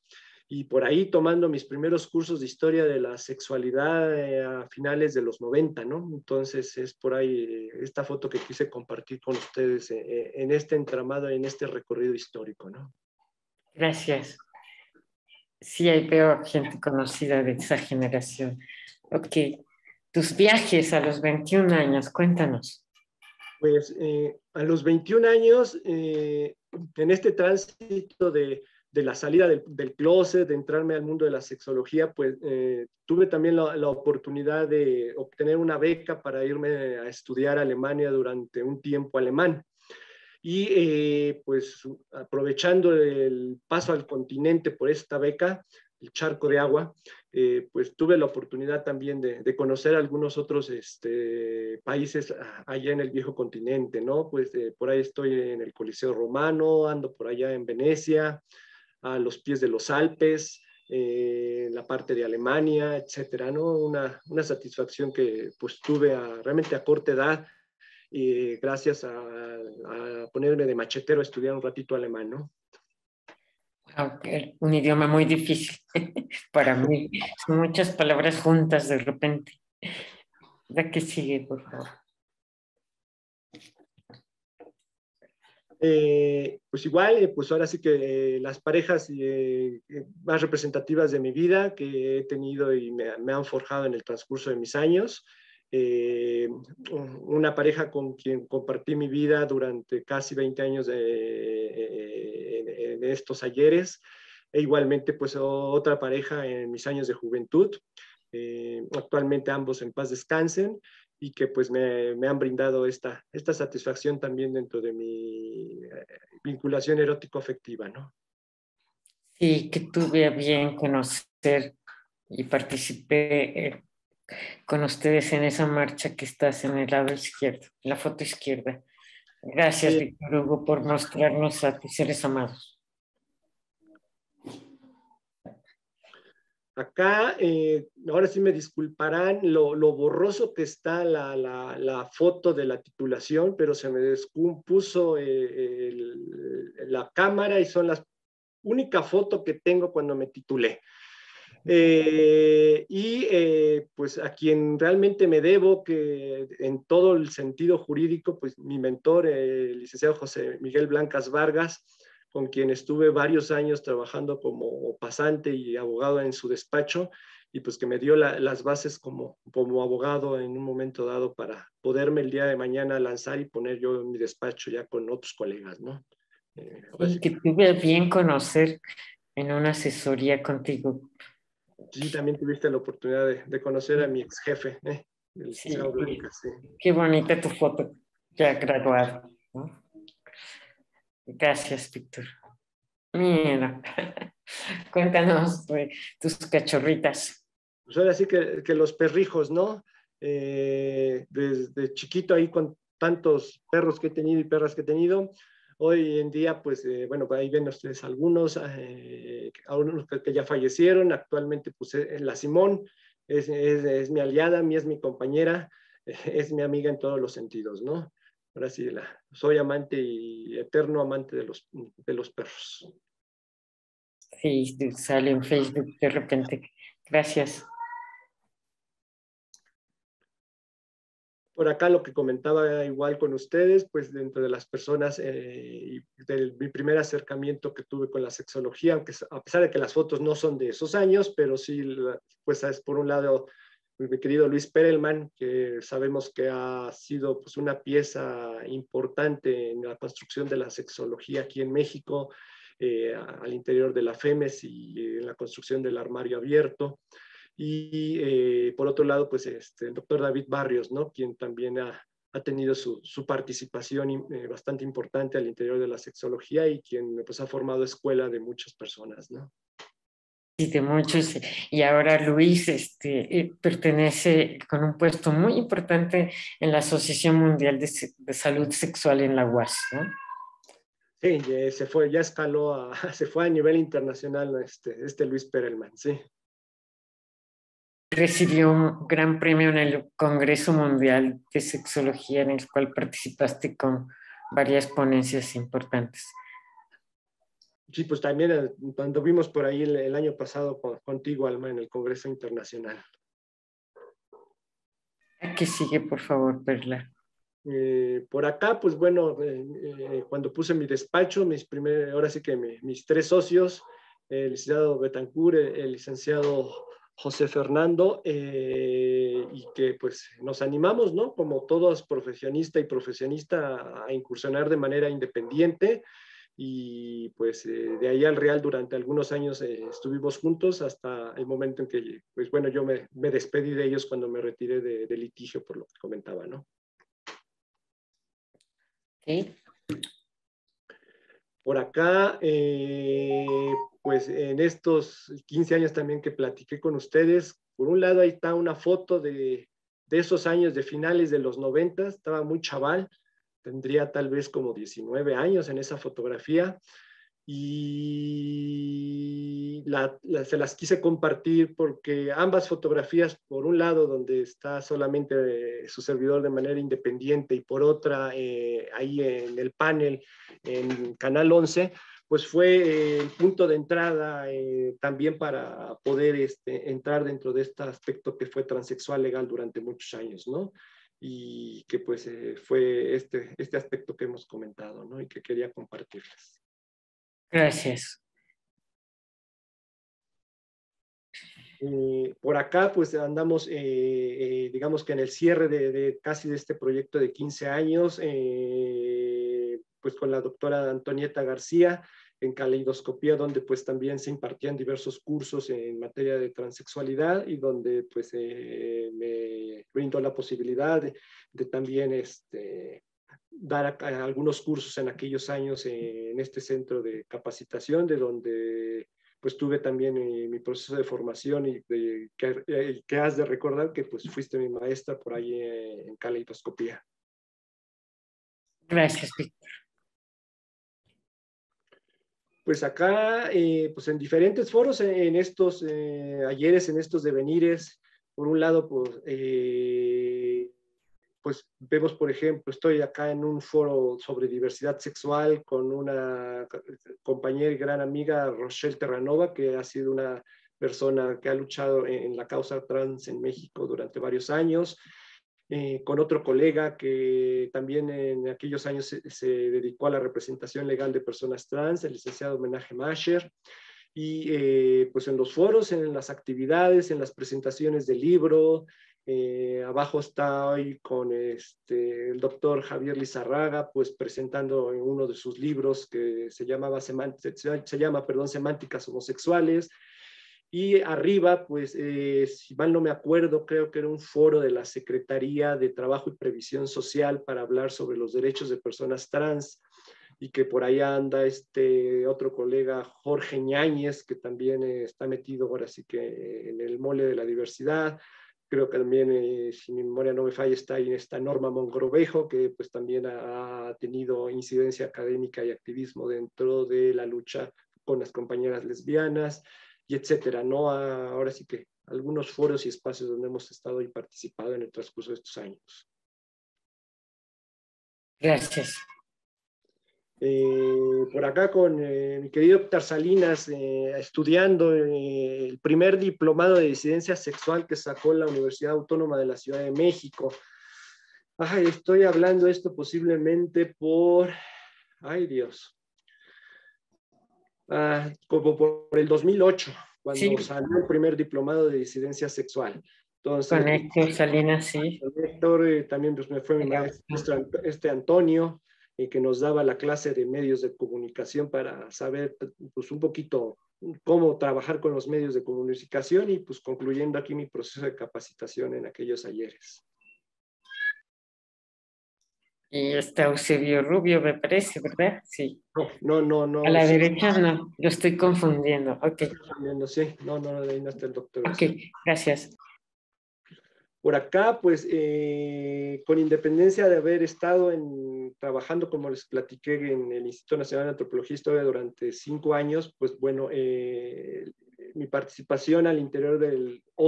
y por ahí tomando mis primeros cursos de historia de la sexualidad a finales de los 90, ¿no? Entonces es por ahí esta foto que quise compartir con ustedes en este entramado, en este recorrido histórico, ¿no? Gracias. Sí, ahí veo gente conocida de esa generación. Ok. Tus viajes a los 21 años, cuéntanos. Pues a los 21 años, en este tránsito de la salida del closet, de entrarme al mundo de la sexología, pues tuve también la oportunidad de obtener una beca para irme a estudiar a Alemania durante un tiempo alemán. Y pues aprovechando el paso al continente por esta beca, el charco de agua, pues tuve la oportunidad también de conocer algunos otros países allá en el viejo continente, ¿no? Pues por ahí estoy en el Coliseo Romano, ando por allá en Venecia, a los pies de los Alpes, la parte de Alemania, etcétera, ¿no? Una satisfacción que pues tuve realmente a corta edad, gracias a ponerme de machetero a estudiar un ratito alemán, ¿no? Okay. Un idioma muy difícil para mí. Son muchas palabras juntas de repente. La que sigue, por favor. Pues igual, pues ahora sí que las parejas más representativas de mi vida que he tenido y me han forjado en el transcurso de mis años. Una pareja con quien compartí mi vida durante casi 20 años en estos ayeres. E igualmente, pues otra pareja en mis años de juventud. Actualmente ambos en paz descansen y que pues me han brindado esta satisfacción también dentro de mi vinculación erótico-afectiva, ¿no? Sí, que tuve a bien conocer y participé con ustedes en esa marcha que estás en el lado izquierdo, en la foto izquierda. Gracias, Eh, Víctor Hugo, por mostrarnos a tus seres amados. Acá, ahora sí me disculparán lo borroso que está la foto de la titulación, pero se me descompuso la cámara y son las única foto que tengo cuando me titulé. Pues a quien realmente me debo, que en todo el sentido jurídico, pues mi mentor, el licenciado José Miguel Blancas Vargas, con quien estuve varios años trabajando como pasante y abogado en su despacho, y pues que me dio las bases como abogado en un momento dado para poderme el día de mañana lanzar y poner yo en mi despacho ya con otros colegas, ¿no? Sí, que tuve a bien conocer en una asesoría contigo. Sí, también tuviste la oportunidad de conocer a mi ex jefe, el Sí, licenciado Blancas, sí. qué bonita tu foto, ya graduado, ¿no? Gracias, Víctor. Mira, cuéntanos de tus cachorritas. Pues ahora sí que los perrijos, ¿no? Desde chiquito ahí con tantos perros que he tenido y perras que he tenido, hoy en día, pues, bueno, ahí ven ustedes algunos, algunos que ya fallecieron, actualmente pues la Simón es mi aliada, es mi compañera, es mi amiga en todos los sentidos, ¿no? Ahora sí, soy amante y eterno amante de los perros. Sí, sale en Facebook de repente. Gracias. Por acá lo que comentaba igual con ustedes, pues dentro de las personas y mi primer acercamiento que tuve con la sexología, aunque a pesar de que las fotos no son de esos años, pero sí, pues es por un lado mi querido Luis Perelman, que sabemos que ha sido pues una pieza importante en la construcción de la sexología aquí en México, al interior de la FEMES y en la construcción del armario abierto. Y por otro lado, pues el doctor David Barrios, ¿no? Quien también ha tenido su participación bastante importante al interior de la sexología y quien pues ha formado escuela de muchas personas, ¿no? Y de muchos. Y ahora Luis pertenece con un puesto muy importante en la Asociación Mundial de Salud Sexual en la UAS, ¿no? Sí, ya escaló, se fue a nivel internacional Luis Perelman, sí. Recibió un gran premio en el Congreso Mundial de Sexología, en el cual participaste con varias ponencias importantes. Sí, pues también cuando vimos por ahí el año pasado contigo, Alma, en el Congreso Internacional. ¿Qué sigue, por favor, Perla? Por acá, pues bueno, cuando puse mi despacho, ahora sí que mis tres socios, el licenciado Betancourt, el licenciado José Fernando, y que pues nos animamos, ¿no? Como todos profesionista y profesionista a incursionar de manera independiente y pues de ahí al Real durante algunos años estuvimos juntos hasta el momento en que, pues bueno, yo me despedí de ellos cuando me retiré de litigio, por lo que comentaba, ¿no? Okay. Por acá, pues en estos 15 años también que platiqué con ustedes, por un lado ahí está una foto de esos años de finales de los 90, estaba muy chaval, tendría tal vez como 19 años en esa fotografía y se las quise compartir porque ambas fotografías, por un lado donde está solamente su servidor de manera independiente y por otra ahí en el panel en Canal 11, pues fue el punto de entrada también para poder entrar dentro de este aspecto que fue transexual legal durante muchos años, ¿no? Y que pues fue este aspecto que hemos comentado, ¿no? Y que quería compartirles. Gracias. Por acá, pues andamos, digamos que en el cierre casi de este proyecto de 15 años, pues con la doctora Antonieta García en Caleidoscopía, donde pues también se impartían diversos cursos en materia de transexualidad y donde pues me brindó la posibilidad de también dar algunos cursos en aquellos años en este centro de capacitación, de donde pues tuve también mi proceso de formación y que has de recordar que pues fuiste mi maestra por ahí en Caleidoscopía. Gracias, Víctor. Pues acá, pues en diferentes foros, en estos ayeres, en estos devenires, por un lado, pues vemos, por ejemplo, estoy acá en un foro sobre diversidad sexual con una compañera y gran amiga, Rochelle Terranova, que ha sido una persona que ha luchado en la causa trans en México durante varios años, con otro colega que también en aquellos años se dedicó a la representación legal de personas trans, el licenciado Menaje Masher, y pues en los foros, en las actividades, en las presentaciones del libro. Abajo está hoy con el doctor Javier Lizarraga, pues presentando en uno de sus libros que se llama, Semánticas Homosexuales. Y arriba, pues, si mal no me acuerdo, creo que era un foro de la Secretaría de Trabajo y Previsión Social para hablar sobre los derechos de personas trans y que por ahí anda otro colega, Jorge Ñáñez, que también está metido ahora sí que en el mole de la diversidad. Creo que también, si mi memoria no me falla, está ahí esta Norma Mongrovejo, que pues también ha tenido incidencia académica y activismo dentro de la lucha con las compañeras lesbianas, y etcétera, ¿no? Ahora sí que algunos foros y espacios donde hemos estado y participado en el transcurso de estos años. Gracias. Por acá con mi querido Héctor Salinas, estudiando el primer diplomado de disidencia sexual que sacó la Universidad Autónoma de la Ciudad de México. Ay, estoy hablando esto posiblemente por, ay Dios, como por el 2008, cuando Sí, salió el primer diplomado de disidencia sexual. Entonces, con Héctor Salinas, sí. Héctor, también pues, me fue mi maestro Antonio, que nos daba la clase de medios de comunicación para saber pues, un poquito cómo trabajar con los medios de comunicación y pues concluyendo aquí mi proceso de capacitación en aquellos ayeres. Y está Eusebio Rubio, me parece, ¿verdad? Sí. No, A la sí, derecha no, lo estoy confundiendo. Ok, sí, no, ahí no está el doctor. ok, gracias. Por acá, pues, con independencia de haber estado trabajando, como les platiqué, en el Instituto Nacional de Antropología e Historia durante 5 años, pues bueno, mi participación al interior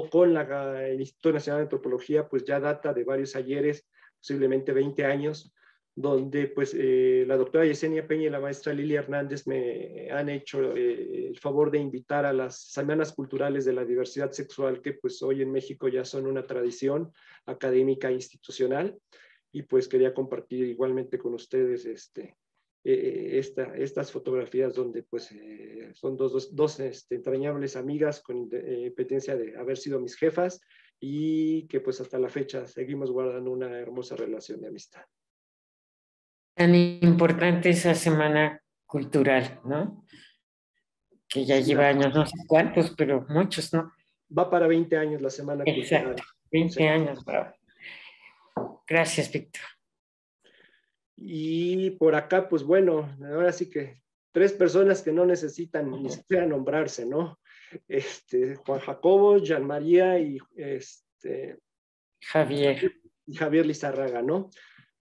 con el Instituto Nacional de Antropología, pues ya data de varios ayeres, posiblemente 20 años, donde pues la doctora Yesenia Peña y la maestra Lilia Hernández me han hecho el favor de invitar a las semanas culturales de la diversidad sexual que pues hoy en México ya son una tradición académica institucional y pues quería compartir igualmente con ustedes estas fotografías donde pues son dos entrañables amigas con independencia de haber sido mis jefas y que pues hasta la fecha seguimos guardando una hermosa relación de amistad. Tan importante esa semana cultural, ¿no? Que ya Sí, lleva años, no sé cuántos, pero muchos, ¿no? va para 20 años la Semana Cultural. Exacto, 20 Sí. años, bravo. Gracias, Víctor. Y por acá, pues bueno, ahora sí que 3 personas que no necesitan ni siquiera nombrarse, ¿no? Juan Jacobo, Jean María Javier. y Javier Lizarraga, ¿no?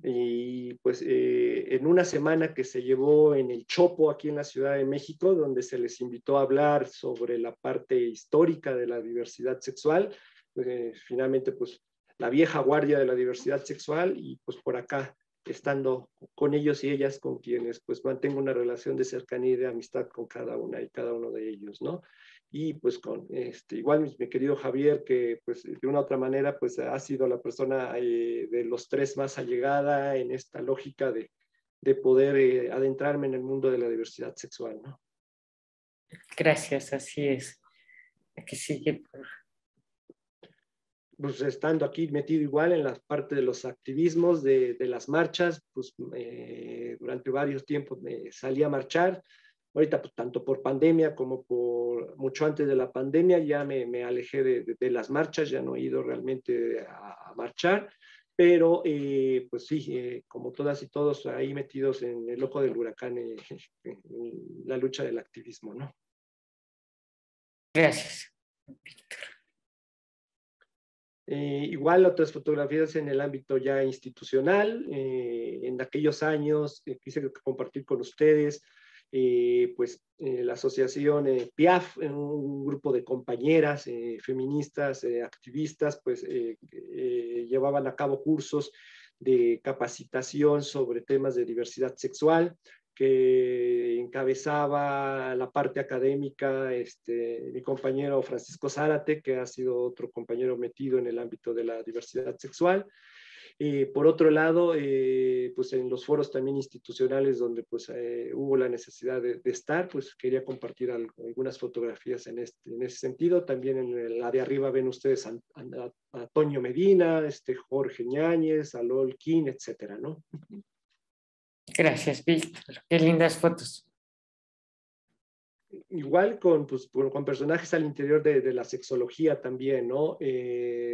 Y pues en una semana que se llevó en el Chopo, aquí en la Ciudad de México, donde se les invitó a hablar sobre la parte histórica de la diversidad sexual, finalmente pues la vieja guardia de la diversidad sexual y pues por acá estando con ellos y ellas con quienes pues mantengo una relación de cercanía y de amistad con cada una y cada uno de ellos, ¿no? Y pues con igual mi querido Javier, que pues de una u otra manera pues ha sido la persona de los 3 más allegada en esta lógica de poder adentrarme en el mundo de la diversidad sexual, ¿no? Gracias, así es. Que sigue. Pues estando aquí metido igual en la parte de los activismos, de las marchas, pues durante varios tiempos me salí a marchar. Ahorita, pues, tanto por pandemia como por mucho antes de la pandemia, ya me alejé de las marchas, ya no he ido realmente a marchar, pero pues sí, como todas y todos ahí metidos en el ojo del huracán, en la lucha del activismo, ¿no? Gracias. Igual otras fotografías en el ámbito ya institucional, en aquellos años quise compartir con ustedes, la asociación PIAF, un grupo de compañeras feministas, activistas, pues llevaban a cabo cursos de capacitación sobre temas de diversidad sexual, que encabezaba la parte académica mi compañero Francisco Zárate, que ha sido otro compañero metido en el ámbito de la diversidad sexual. Por otro lado, pues en los foros también institucionales donde pues hubo la necesidad de estar, pues quería compartir algunas fotografías en ese sentido. También en la de arriba ven ustedes a Toño Medina, Jorge Ñáñez, a Lol King, etcétera, ¿no? Gracias, Víctor. Qué lindas fotos. Igual con personajes al interior de la sexología también, ¿no?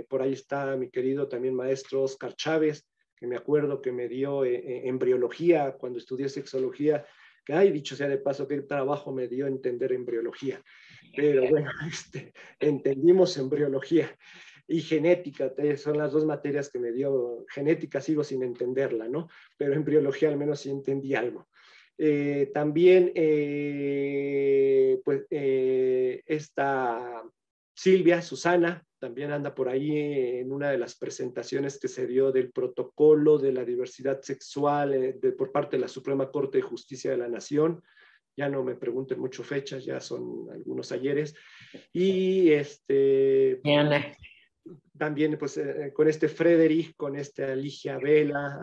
Por ahí está mi querido también maestro Oscar Chávez, que me acuerdo que me dio embriología cuando estudié sexología, que ay, dicho sea de paso, qué trabajo me dio entender embriología. Pero bueno, entendimos embriología y genética, son las 2 materias que me dio. Genética sigo sin entenderla, ¿no? Pero embriología al menos sí entendí algo. También, pues, esta Silvia, Susana, también anda por ahí en una de las presentaciones que se dio del protocolo de la diversidad sexual por parte de la Suprema Corte de Justicia de la Nación. Ya no me pregunten mucho fechas, ya son algunos ayeres. Y Diana. también pues con este Frederick, con esta Ligia Vela,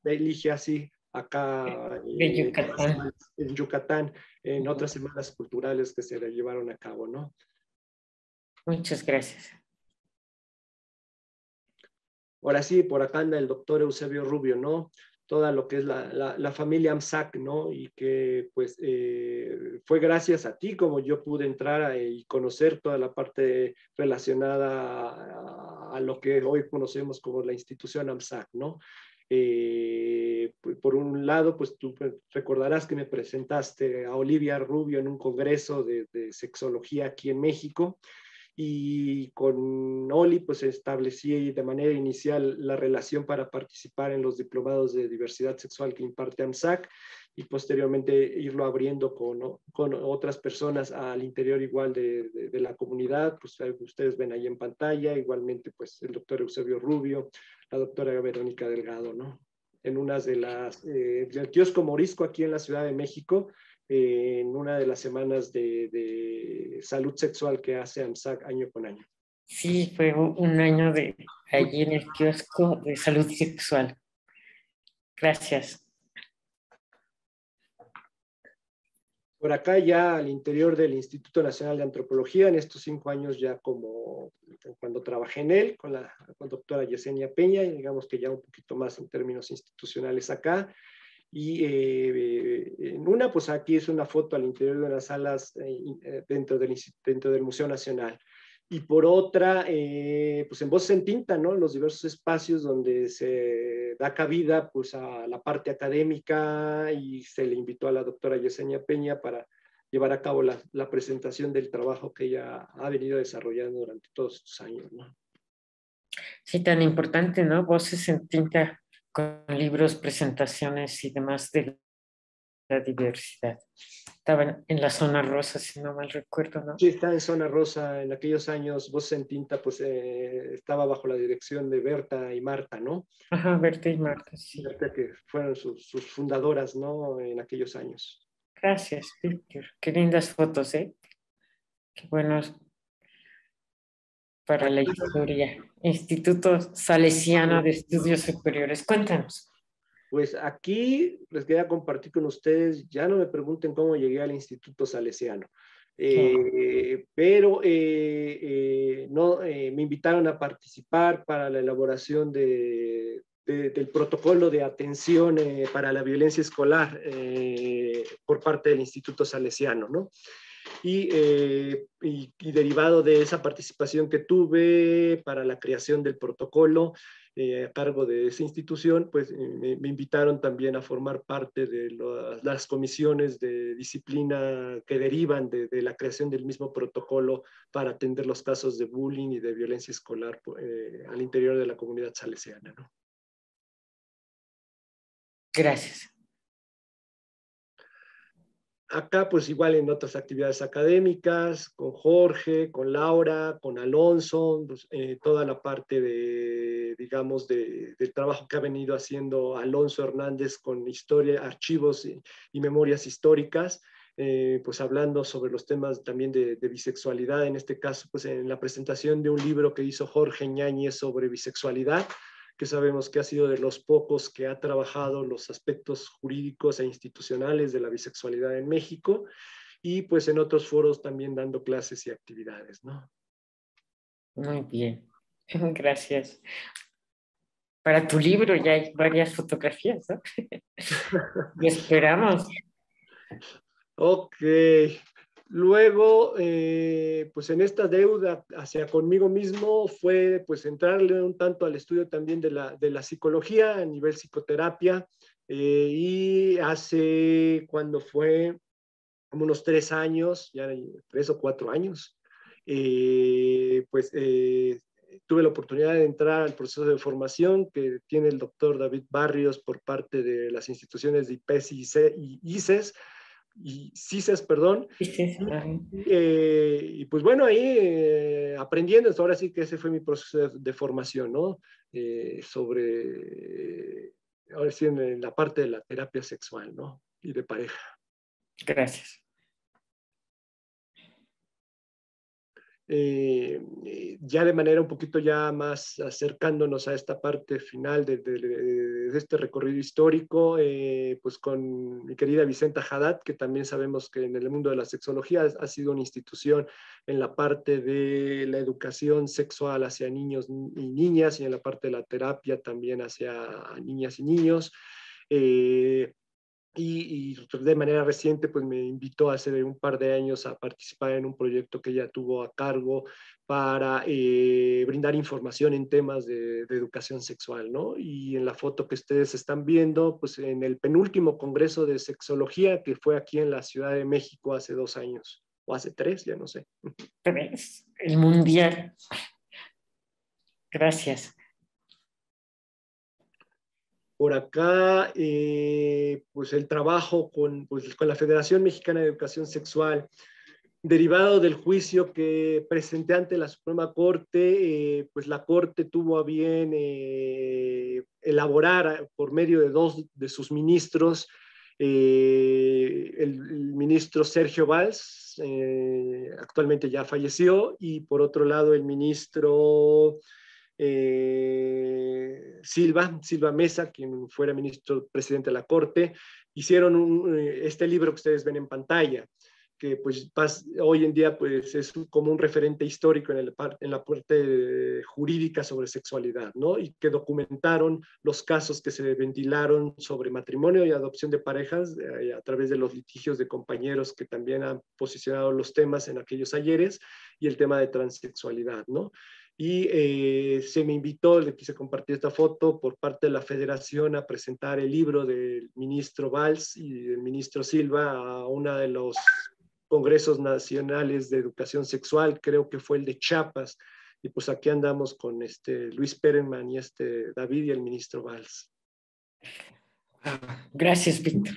Ligia, sí, acá De Yucatán. en Yucatán, en otras semanas culturales que se le llevaron a cabo, ¿no? Muchas gracias. Ahora sí, por acá anda el doctor Eusebio Rubio, ¿no? Toda lo que es la familia AMSAC, ¿no? Y que pues fue gracias a ti como yo pude entrar y conocer toda la parte relacionada a lo que hoy conocemos como la institución AMSAC, ¿no? Por un lado, pues tú recordarás que me presentaste a Olivia Rubio en un congreso de sexología aquí en México, y con Oli pues establecí de manera inicial la relación para participar en los diplomados de diversidad sexual que imparte AMSAC y posteriormente irlo abriendo con otras personas al interior igual de la comunidad. Pues ustedes ven ahí en pantalla, igualmente pues el doctor Eusebio Rubio, la doctora Verónica Delgado, ¿no? En unas de las, del kiosco Morisco aquí en la Ciudad de México, en una de las semanas de salud sexual que hace AMSAC año con año. Sí, fue un año de allí en el kiosco de salud sexual. Gracias. Por acá ya al interior del Instituto Nacional de Antropología, en estos 5 años ya como cuando trabajé en él, con la doctora Yesenia Peña, y digamos que ya un poquito más en términos institucionales acá. Y en una, pues aquí es una foto al interior de las salas dentro del Museo Nacional. Y por otra, pues en Voces en Tinta, ¿no? Los diversos espacios donde se da cabida pues a la parte académica, y se le invitó a la doctora Yesenia Peña para llevar a cabo la presentación del trabajo que ella ha venido desarrollando durante todos estos años, ¿no? Sí, tan importante, ¿no? Voces en tinta con libros, presentaciones y demás de la diversidad. Estaban en la zona rosa, si no mal recuerdo, ¿no? Sí, está en Zona Rosa. En aquellos años, Voces en Tinta, pues estaba bajo la dirección de Berta y Marta, ¿no? Ajá, Berta y Marta, sí. Berta, que fueron sus fundadoras, ¿no? En aquellos años. Gracias, Víctor. Qué lindas fotos, ¿eh? Qué buenos para la Aquí, historia. Instituto Salesiano de Estudios Superiores. Cuéntanos. pues aquí les quería compartir con ustedes, ya no me pregunten cómo llegué al Instituto Salesiano, pero no, me invitaron a participar para la elaboración del protocolo de atención para la violencia escolar por parte del Instituto Salesiano, ¿no? Y derivado de esa participación que tuve para la creación del protocolo a cargo de esa institución, pues me invitaron también a formar parte de las comisiones de disciplina que derivan de la creación del mismo protocolo para atender los casos de bullying y de violencia escolar al interior de la comunidad salesiana, ¿no? Gracias. Acá, pues igual en otras actividades académicas, con Jorge, con Laura, con Alonso, pues, toda la parte digamos, del trabajo que ha venido haciendo Alonso Hernández con historia, archivos y memorias históricas, pues hablando sobre los temas también de bisexualidad, en este caso, pues en la presentación de un libro que hizo Jorge Ñáñez sobre bisexualidad, que sabemos que ha sido de los pocos que ha trabajado los aspectos jurídicos e institucionales de la bisexualidad en México, y pues en otros foros también dando clases y actividades, ¿no? Muy bien. Gracias. Para tu libro ya hay varias fotografías, ¿no? Lo esperamos. Ok. Luego, pues en esta deuda hacia conmigo mismo fue pues entrarle un tanto al estudio también de la psicología a nivel psicoterapia, y cuando fue como unos 3 años, ya 3 o 4 años, pues tuve la oportunidad de entrar al proceso de formación que tiene el doctor David Barrios por parte de las instituciones de IPES y ICES, y CISES, perdón. Sí, sí, Y pues bueno, ahí aprendiendo, ahora sí que ese fue mi proceso de formación, ¿no? Ahora sí, en la parte de la terapia sexual, ¿no? Y de pareja. gracias. Ya de manera un poquito ya más acercándonos a esta parte final de este recorrido histórico, pues con mi querida Vicenta Haddad, que también sabemos que en el mundo de la sexología ha sido una institución en la parte de la educación sexual hacia niños y niñas, y en la parte de la terapia también hacia niñas y niños. Y de manera reciente pues me invitó hace un par de años a participar en un proyecto que ella tuvo a cargo para brindar información en temas de educación sexual, ¿no? Y en la foto que ustedes están viendo, pues en el penúltimo congreso de sexología que fue aquí en la Ciudad de México hace 2 años, o hace 3, ya no sé. El mundial. Gracias. Por acá, pues el trabajo pues, con la Federación Mexicana de Educación Sexual, derivado del juicio que presenté ante la Suprema Corte, pues la Corte tuvo a bien elaborar por medio de 2 de sus ministros, el ministro Sergio Valls, actualmente ya falleció, y por otro lado el ministro Silva Mesa, quien fuera ministro presidente de la Corte, hicieron este libro que ustedes ven en pantalla, que pues hoy en día pues es como un referente histórico en la parte jurídica sobre sexualidad, ¿no? Y que documentaron los casos que se ventilaron sobre matrimonio y adopción de parejas a través de los litigios de compañeros que también han posicionado los temas en aquellos ayeres, y el tema de transexualidad, ¿no? Y se me invitó, le quise compartir esta foto por parte de la Federación a presentar el libro del ministro Valls y del ministro Silva a uno de los congresos nacionales de educación sexual, creo que fue el de Chiapas, y pues aquí andamos con Luis Perelman y David y el ministro Valls. Gracias, Víctor.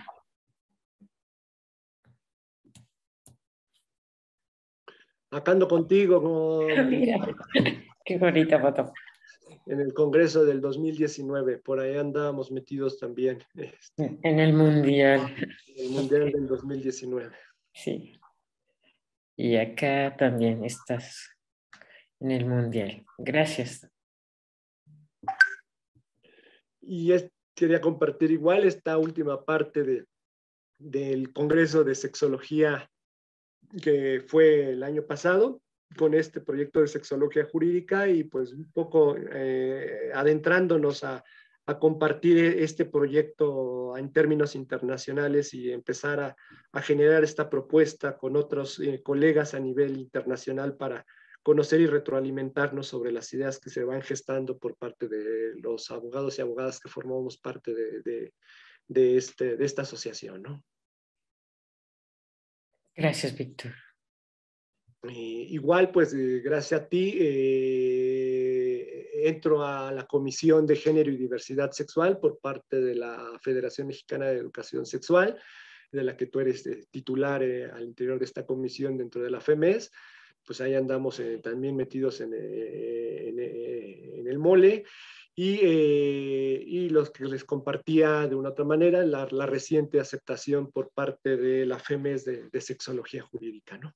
Acá ando contigo Mira, qué bonita foto. en el Congreso del 2019, por ahí andábamos metidos también, En el mundial. el Mundial del 2019. Sí. Y acá también estás en el mundial. Gracias. Y quería compartir igual esta última parte del Congreso de Sexología que fue el año pasado, con este proyecto de sexología jurídica, y pues un poco adentrándonos a compartir este proyecto en términos internacionales y empezar a generar esta propuesta con otros colegas a nivel internacional para conocer y retroalimentarnos sobre las ideas que se van gestando por parte de los abogados y abogadas que formamos parte de esta asociación, ¿no? Gracias, Víctor. Igual, pues gracias a ti, entro a la Comisión de Género y Diversidad Sexual por parte de la Federación Mexicana de Educación Sexual, de la que tú eres titular al interior de esta comisión dentro de la FEMES. Pues ahí andamos también metidos en el mole. Y los que les compartía de una otra manera la reciente aceptación por parte de la FEMES de sexología jurídica, ¿no?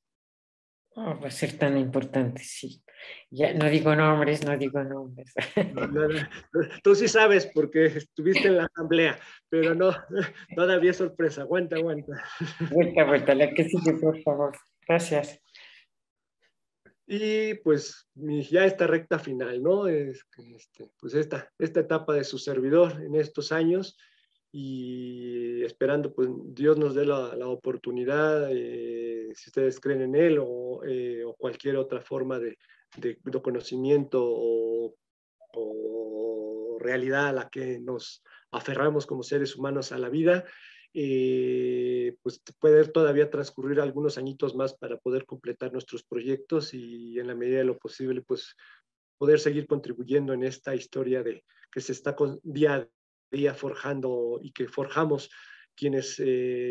Oh, va a ser tan importante, sí. Ya no digo nombres, no digo nombres. No, no, no. Tú sí sabes porque estuviste en la asamblea, pero no, todavía es sorpresa. Aguanta, aguanta. Vuelta, vuelta, la que sigue, por favor. Gracias. Y pues ya esta recta final, ¿no? Pues esta etapa de su servidor en estos años, y esperando pues Dios nos dé la oportunidad, si ustedes creen en él o cualquier otra forma de conocimiento o realidad a la que nos aferramos como seres humanos a la vida, pues poder todavía transcurrir algunos añitos más para poder completar nuestros proyectos y en la medida de lo posible, pues poder seguir contribuyendo en esta historia que se está día a día forjando y que forjamos quienes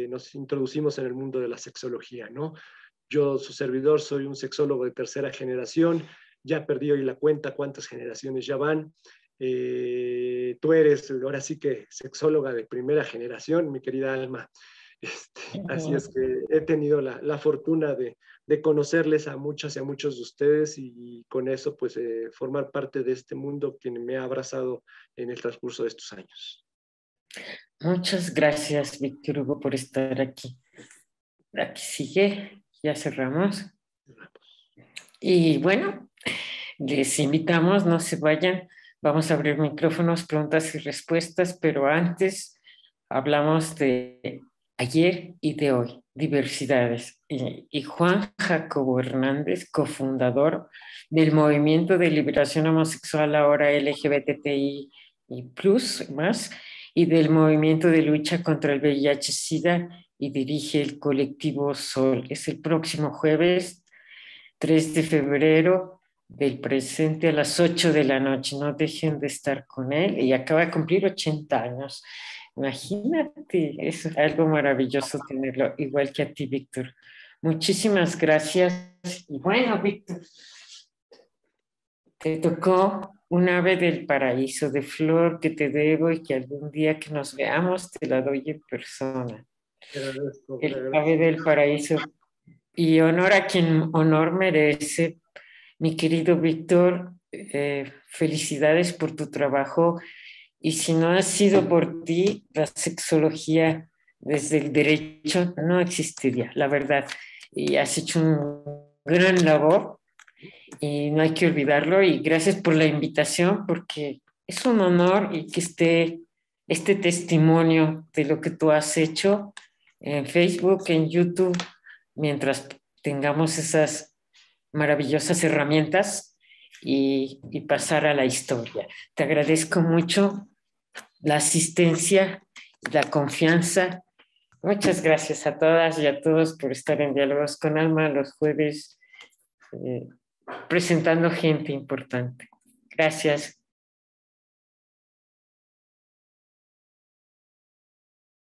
nos introducimos en el mundo de la sexología, ¿no? Yo, su servidor, soy un sexólogo de tercera generación, ya perdí hoy la cuenta cuántas generaciones ya van. Tú eres, ahora sí que, sexóloga de primera generación, mi querida Alma. Así es que he tenido la fortuna de conocerles a muchas y a muchos de ustedes y con eso pues formar parte de este mundo que me ha abrazado en el transcurso de estos años. Muchas gracias, Víctor Hugo, por estar aquí. Aquí sigue, ya cerramos. Y bueno, les invitamos, no se vayan. Vamos a abrir micrófonos, preguntas y respuestas, pero antes hablamos de ayer y de hoy, diversidades. Y Juan Jacobo Hernández, cofundador del Movimiento de Liberación Homosexual, ahora LGBTI y plus, más, y del Movimiento de Lucha contra el VIH-Sida, y dirige el colectivo Sol. Es el próximo jueves 3 de febrero del presente a las 8 de la noche. No dejen de estar con él. Y acaba de cumplir 80 años. Imagínate, es algo maravilloso tenerlo, igual que a ti, Víctor. Muchísimas gracias. Y bueno, Víctor, te tocó un ave del paraíso de flor que te debo y que algún día que nos veamos te la doy en persona. El ave del paraíso. Y honor a quien honor merece. Mi querido Víctor, felicidades por tu trabajo. Y si no ha sido por ti, la sexología desde el derecho no existiría, la verdad. Y has hecho un gran labor y no hay que olvidarlo. Y gracias por la invitación, porque es un honor y que esté este testimonio de lo que tú has hecho en Facebook, en YouTube, mientras tengamos esas maravillosas herramientas y pasar a la historia. Te agradezco mucho la asistencia, la confianza. Muchas gracias a todas y a todos por estar en Diálogos con Alma los jueves, presentando gente importante. Gracias.